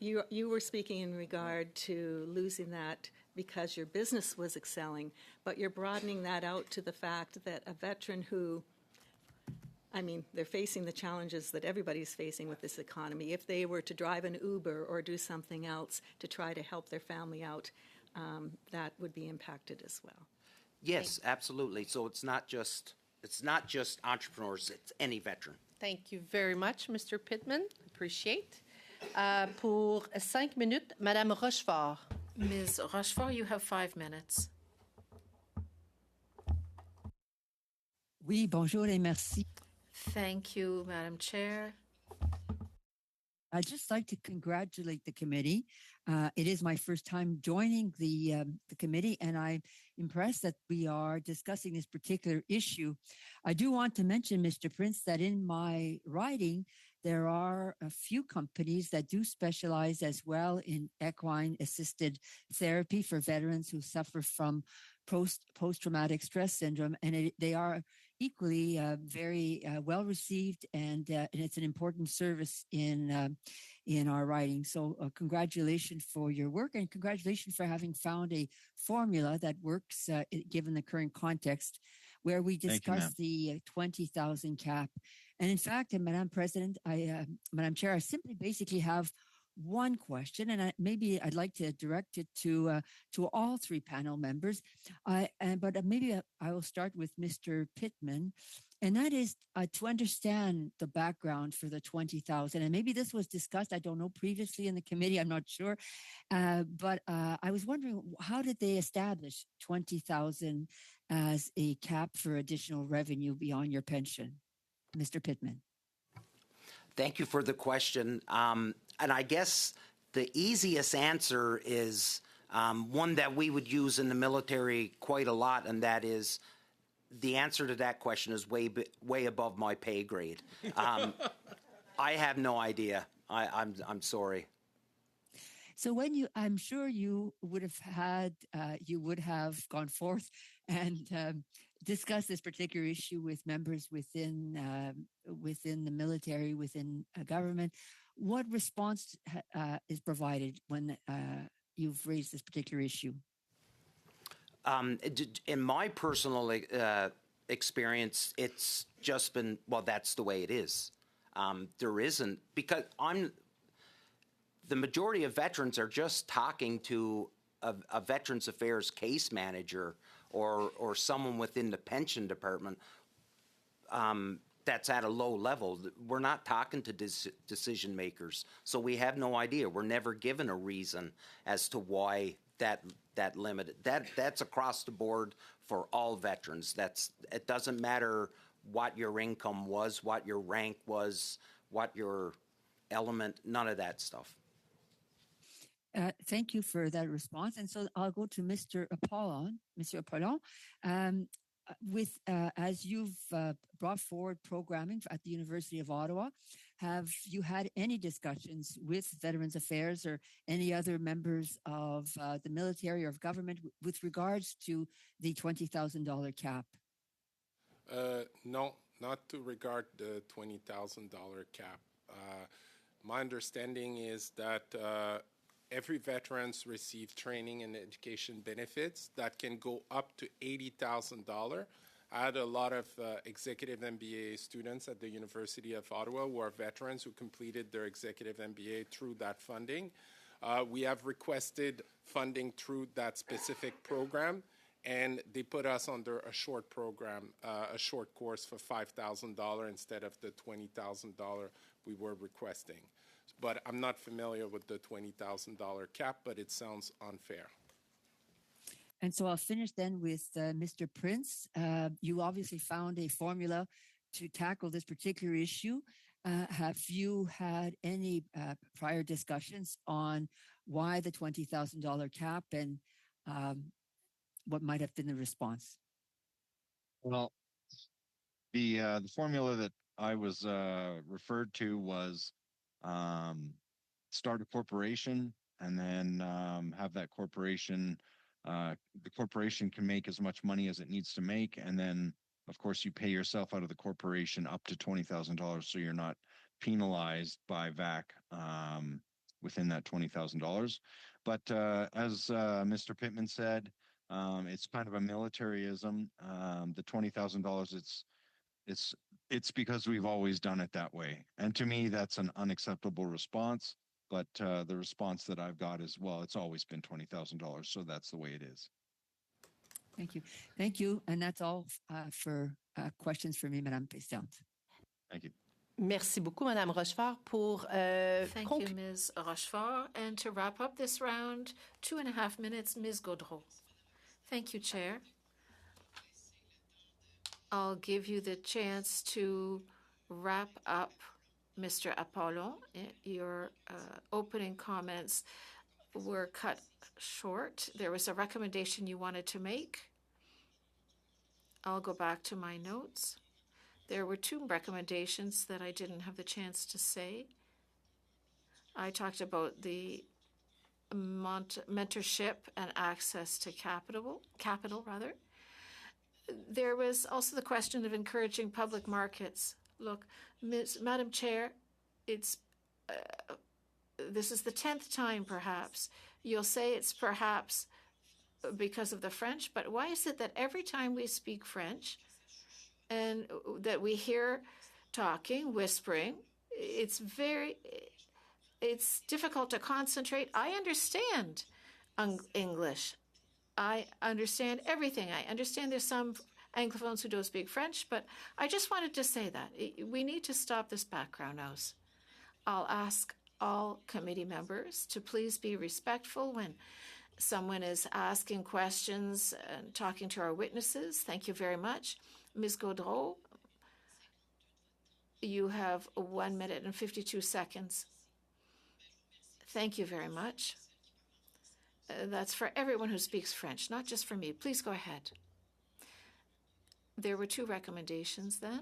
You were speaking in regard to losing that because your business was excelling, but you're broadening that out to the fact that a veteran who, I mean, they're facing the challenges that everybody's facing with this economy. If they were to drive an Uber or do something else to try to help their family out, that would be impacted as well. Yes, absolutely. So it's not just entrepreneurs, it's any veteran. Thank you very much, Mr. Pittman. Appreciate. Pour 5 minutes, Madame Rochefort. Ms. Rochefort, you have 5 minutes. Oui, bonjour et merci. Thank you, Madam Chair. I'd just like to congratulate the committee. It is my first time joining the committee, and I'm impressed that we are discussing this particular issue. I do want to mention, Mr. Prince, that in my writing, there are a few companies that do specialize as well in equine-assisted therapy for veterans who suffer from post-traumatic stress syndrome, and they are equally very well received, and it's an important service in our riding. So congratulations for your work, and congratulations for having found a formula that works given the current context, where we discussed the 20,000 cap. And in fact, Madam President, Madam Chair, I simply basically have one question, and maybe I'd like to direct it to all three panel members. But maybe I will start with Mr. Pittman, and that is to understand the background for the 20,000. And maybe this was discussed, I don't know, previously in the committee, I'm not sure. But I was wondering, how did they establish 20,000 as a cap for additional revenue beyond your pension? Mr. Pittman. Thank you for the question. And I guess the easiest answer is one that we would use in the military quite a lot, and that is the answer to that question is way above my pay grade. I have no idea. I'm sorry. So I'm sure you would have gone forth and discussed this particular issue with members within the military, within government. What response is provided when you've raised this particular issue? In my personal experience, it's just been, well, that's the way it is. There isn't, because the majority of veterans are just talking to a Veterans Affairs case manager or someone within the pension department that's at a low level. We're not talking to decision makers, so we have no idea. We're never given a reason as to why that limit. That's across the board for all veterans. It doesn't matter what your income was, what your rank was, what your element, none of that stuff. Thank you for that response. And so I'll go to Mr. Apollon. Monsieur Apollon, as you've brought forward programming at the University of Ottawa, have you had any discussions with Veterans Affairs or any other members of the military or of government with regards to the $20,000 cap? No, not to regard the $20,000 cap. My understanding is that every veterans receive training and education benefits that can go up to $80,000. I had a lot of executive MBA students at the University of Ottawa who are veterans who completed their executive MBA through that funding. We have requested funding through that specific program, and they put us under a short program, a short course for $5,000 instead of the $20,000 we were requesting. But I'm not familiar with the $20,000 cap, but it sounds unfair. And so I'll finish then with Mr. Prince. You obviously found a formula to tackle this particular issue. Have you had any prior discussions on why the $20,000 cap and what might have been the response? Well, the formula that I was referred to was start a corporation and then have that corporation, the corporation can make as much money as it needs to make. And then, of course, you pay yourself out of the corporation up to $20,000. So you're not penalized by VAC within that $20,000. But as Mr. Pittman said, it's kind of a militarism. The $20,000, it's because we've always done it that way. And to me, that's an unacceptable response. But the response that I've got is, well, it's always been $20,000. So that's the way it is. Thank you. Thank you. And that's all for questions for me, Madame Présidente. Thank you. Merci beaucoup, Madame Rochefort, pour Thank you, Ms. Rochefort. And to wrap up this round, 2.5 minutes, Ms. Gaudreau. Thank you, Chair. I'll give you the chance to wrap up, Mr. Apollon. Your opening comments were cut short. There was a recommendation you wanted to make. I'll go back to my notes. There were 2 recommendations that I didn't have the chance to say. I talked about the mentorship and access to capital. There was also the question of encouraging public markets. Look, Madam Chair, it's this is the 10th time, perhaps. You'll say it's perhaps because of the French, but why is it that every time we speak French and that we hear talking, whispering, it's difficult to concentrate? I understand English. I understand everything. I understand there's some Anglophones who don't speak French, but I just wanted to say that. We need to stop this background noise. I'll ask all committee members to please be respectful when someone is asking questions and talking to our witnesses. Thank you very much. Ms. Gaudreau, you have 1 minute and 52 seconds. Thank you very much. That's for everyone who speaks French, not just for me. Please go ahead. There were 2 recommendations then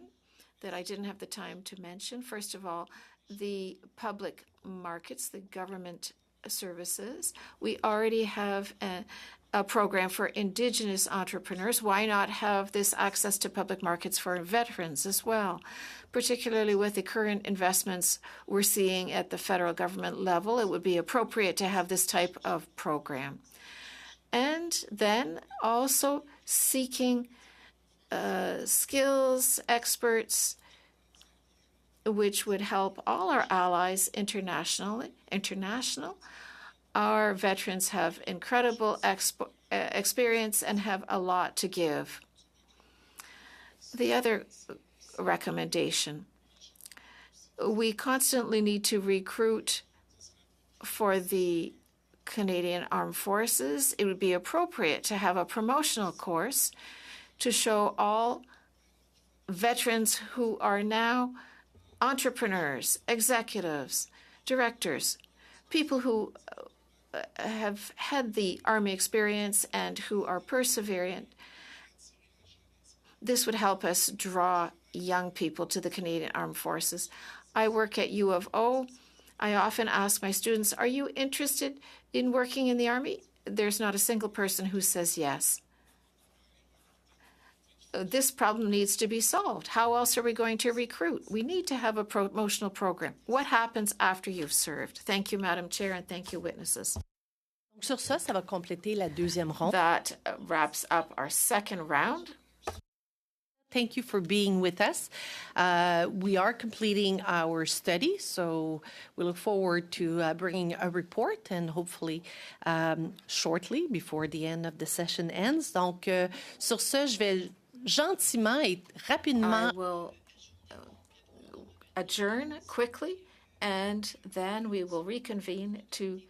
that I didn't have the time to mention. First of all, the public markets, the government services. We already have a program for Indigenous entrepreneurs. Why not have this access to public markets for veterans as well? Particularly with the current investments we're seeing at the federal government level, it would be appropriate to have this type of program. And then also seeking skills, experts, which would help all our allies international. Our veterans have incredible experience and have a lot to give. The other recommendation, we constantly need to recruit for the Canadian Armed Forces. It would be appropriate to have a promotional course to show all veterans who are now entrepreneurs, executives, directors, people who have had the Army experience and who are perseverant. This would help us draw young people to the Canadian Armed Forces. I work at U of O. I often ask my students, are you interested in working in the Army? There's not a single person who says yes. This problem needs to be solved. How else are we going to recruit? We need to have a promotional program. What happens after you've served? Thank you, Madam Chair, and thank you, witnesses. Sur ça, ça va compléter la deuxième ronde. That wraps up our second round. Thank you for being with us. We are completing our study, so we look forward to bringing a report and hopefully shortly before the end of the session ends. Donc, sur ce, je vais gentiment et rapidement. I will adjourn quickly, and then we will reconvene to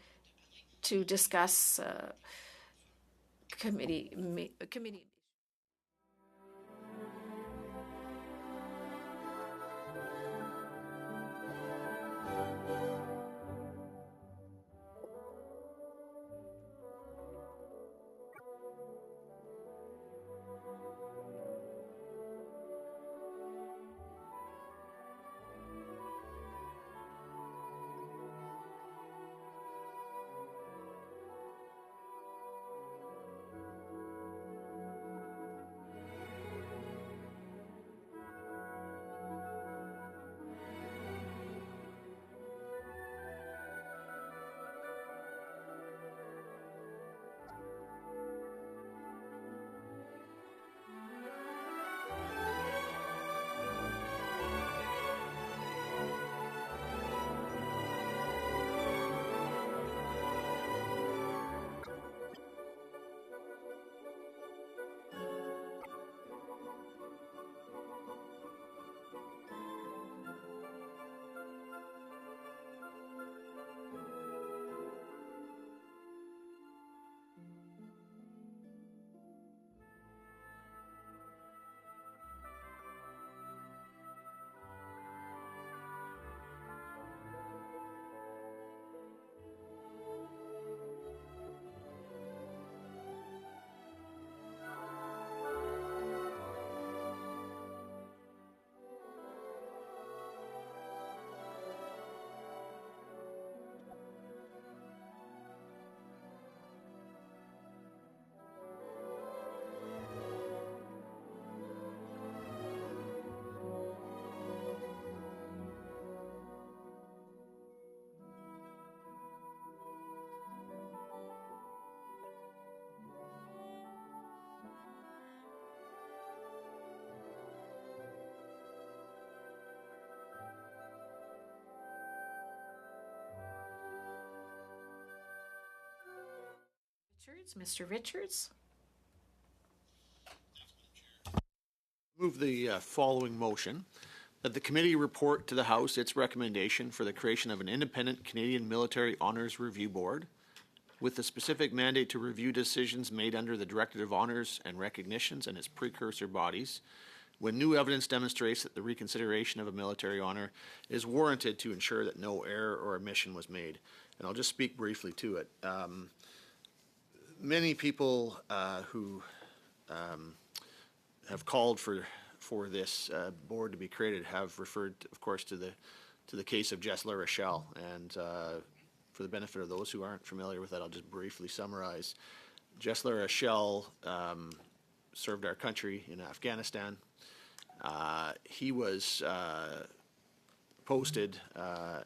discuss committee. Mr. Richards? Move the following motion, that the committee report to the House its recommendation for the creation of an independent Canadian Military Honours Review Board with the specific mandate to review decisions made under the Directive of Honours and Recognitions and its precursor bodies when new evidence demonstrates that the reconsideration of a military honour is warranted to ensure that no error or omission was made. And I'll just speak briefly to it. Many people who have called for this board to be created have referred, of course, to the case of Jess La Rochelle. And for the benefit of those who aren't familiar with that, I'll just briefly summarize. Jess La Rochelle served our country in Afghanistan. He was posted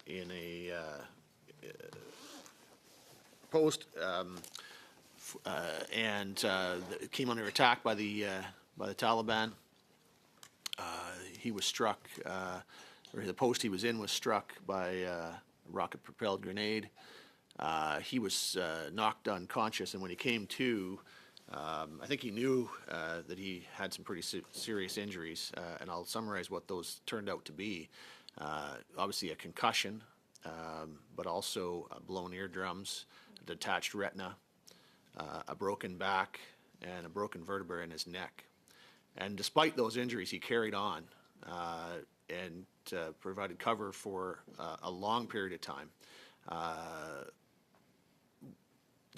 in a post and came under attack by the Taliban. He was struck, or the post he was in was struck by a rocket-propelled grenade. He was knocked unconscious, and when he came to, I think he knew that he had some pretty serious injuries, and I'll summarize what those turned out to be. Obviously a concussion, but also blown eardrums, a detached retina, a broken back, and a broken vertebra in his neck. And despite those injuries, he carried on and provided cover for a long period of time,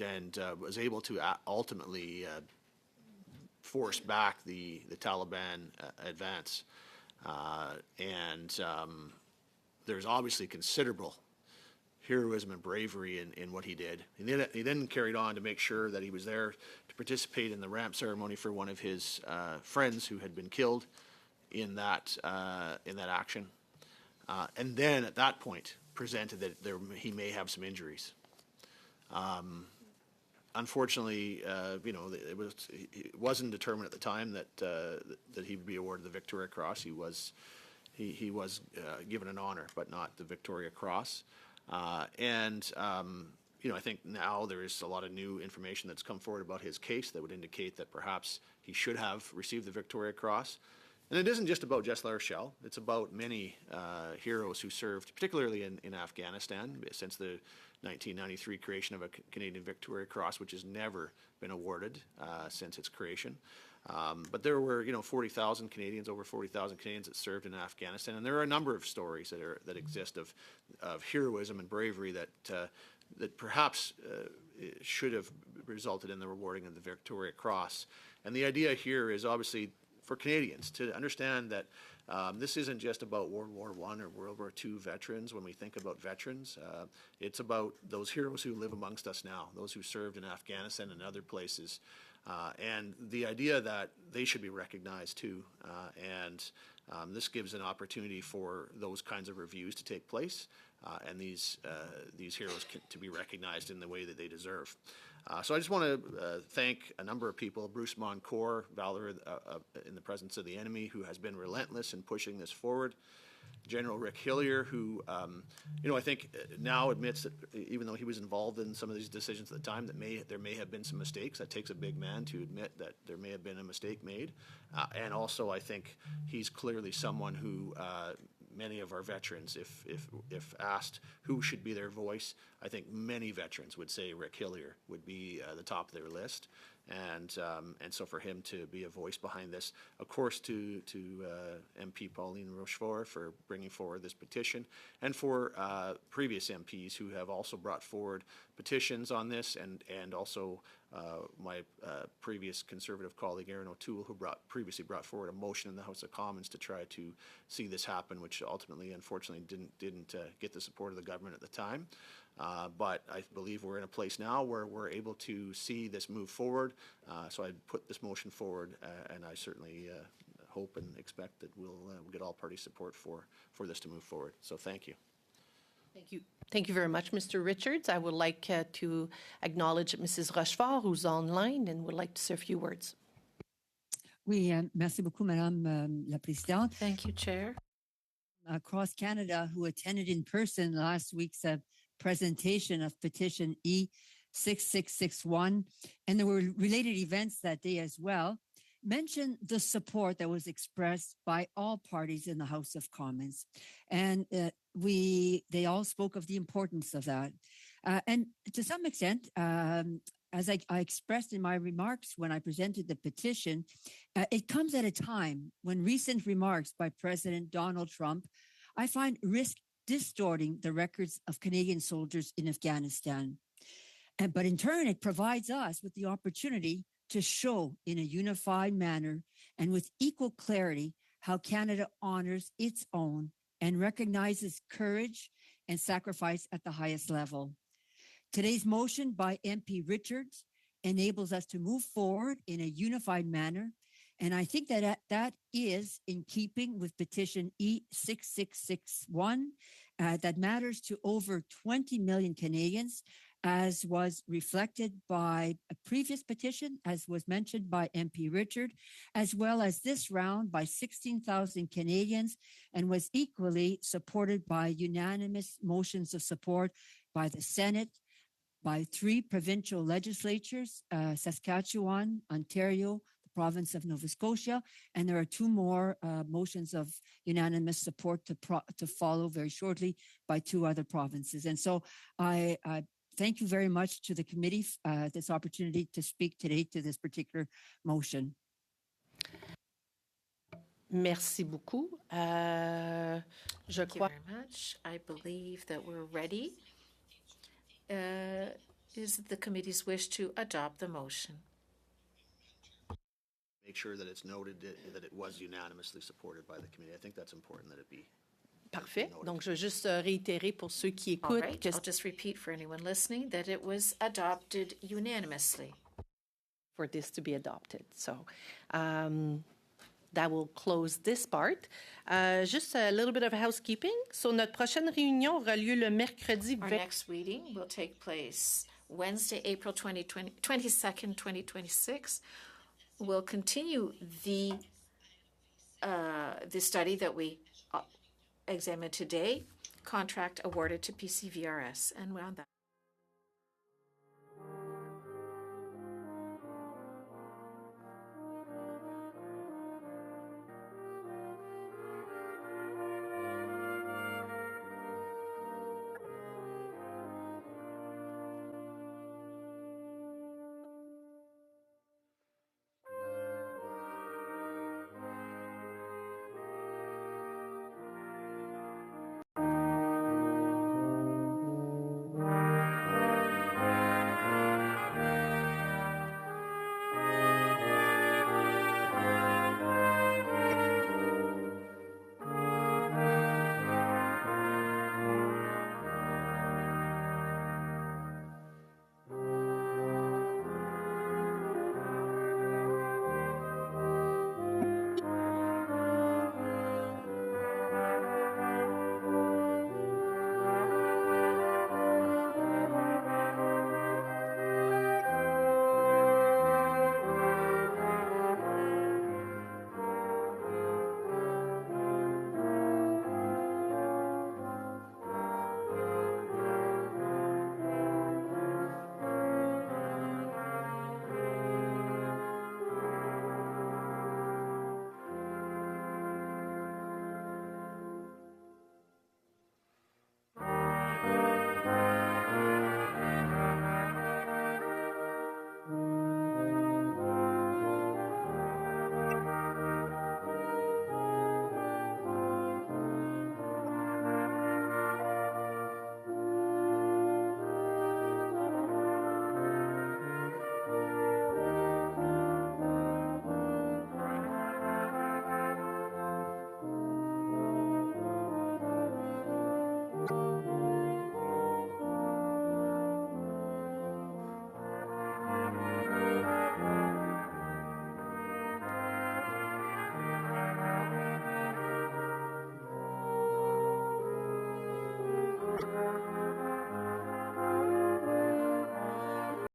and was able to ultimately force back the Taliban advance. There's obviously considerable heroism and bravery in what he did. He then carried on to make sure that he was there to participate in the ramp ceremony for one of his friends who had been killed in that action, and then at that point presented that he may have some injuries. Unfortunately, it wasn't determined at the time that he would be awarded the Victoria Cross. He was given an honor, but not the Victoria Cross. I think now there is a lot of new information that's come forward about his case that would indicate that perhaps he should have received the Victoria Cross. And it isn't just about Jess La Rochelle. It's about many heroes who served, particularly in Afghanistan, since the 1993 creation of a Canadian Victoria Cross, which has never been awarded since its creation. But there were, 40,000 Canadians, over 40,000 Canadians that served in Afghanistan, and there are a number of stories that exist of heroism and bravery that perhaps should have resulted in the rewarding of the Victoria Cross. And the idea here is obviously for Canadians to understand that this isn't just about World War I or World War II veterans. When we think about veterans, it's about those heroes who live amongst us now, those who served in Afghanistan and other places. And the idea that they should be recognized too. This gives an opportunity for those kinds of reviews to take place and these heroes to be recognized in the way that they deserve. So I just want to thank a number of people, Bruce Moncourt, Valor in the Presence of the Enemy, who has been relentless in pushing this forward. General Rick Hillier, who, I think now admits that even though he was involved in some of these decisions at the time, that there may have been some mistakes. That takes a big man to admit that there may have been a mistake made. And also, I think he's clearly someone who many of our veterans, if asked who should be their voice, I think many veterans would say Rick Hillier would be the top of their list. And so for him to be a voice behind this, of course, to MP Pauline Rochefort for bringing forward this petition, and for previous MPs who have also brought forward petitions on this, and also my previous Conservative colleague Aaron O'Toole, who previously brought forward a motion in the House of Commons to try to see this happen, which ultimately, unfortunately, didn't get the support of the government at the time. But I believe we're in a place now where we're able to see this move forward. So I put this motion forward, and I certainly hope and expect that we'll get all party support for this to move forward. So thank you. Thank you. Thank you very much, Mr. Richards. I would like to acknowledge Mrs. Rochefort, who's online and would like to say a few words. Oui, merci beaucoup, Madame la Présidente. Thank you, Chair. Across Canada, who attended in person last week's presentation of Petition E 6661, and there were related events that day as well, mentioned the support that was expressed by all parties in the House of Commons. And they all spoke of the importance of that. And to some extent, as I expressed in my remarks when I presented the petition, it comes at a time when recent remarks by President Donald Trump, I find risk distorting the records of Canadian soldiers in Afghanistan. But in turn, it provides us with the opportunity to show in a unified manner and with equal clarity how Canada honors its own and recognizes courage and sacrifice at the highest level. Today's motion by MP Richards enables us to move forward in a unified manner, and I think that that is in keeping with petition E6661 that matters to over 20 million Canadians, as was reflected by a previous petition, as was mentioned by MP Richard, as well as this round by 16,000 Canadians, and was equally supported by unanimous motions of support by the Senate, by 3 provincial legislatures, Saskatchewan, Ontario, the province of Nova Scotia, and there are 2 more motions of unanimous support to follow very shortly by 2 other provinces. And so I thank you very much to the committee this opportunity to speak today to this particular motion. Merci beaucoup. Je Thank you crois. very much. I believe that we're ready. Is the committee's wish to adopt the motion? Make sure that it's noted that it was unanimously supported by the committee. I think that's important that it be. Parfait. Donc, je veux juste réitérer pour ceux qui All écoutent right, I'll just repeat for anyone listening that it was adopted unanimously. for this to be adopted. So that will close this part. Just a little bit of housekeeping. So notre prochaine réunion aura lieu le mercredi Our next meeting will take place Wednesday, April 22nd, 2026. We'll continue the study that we examined today, contract awarded to PCVRS. And on that.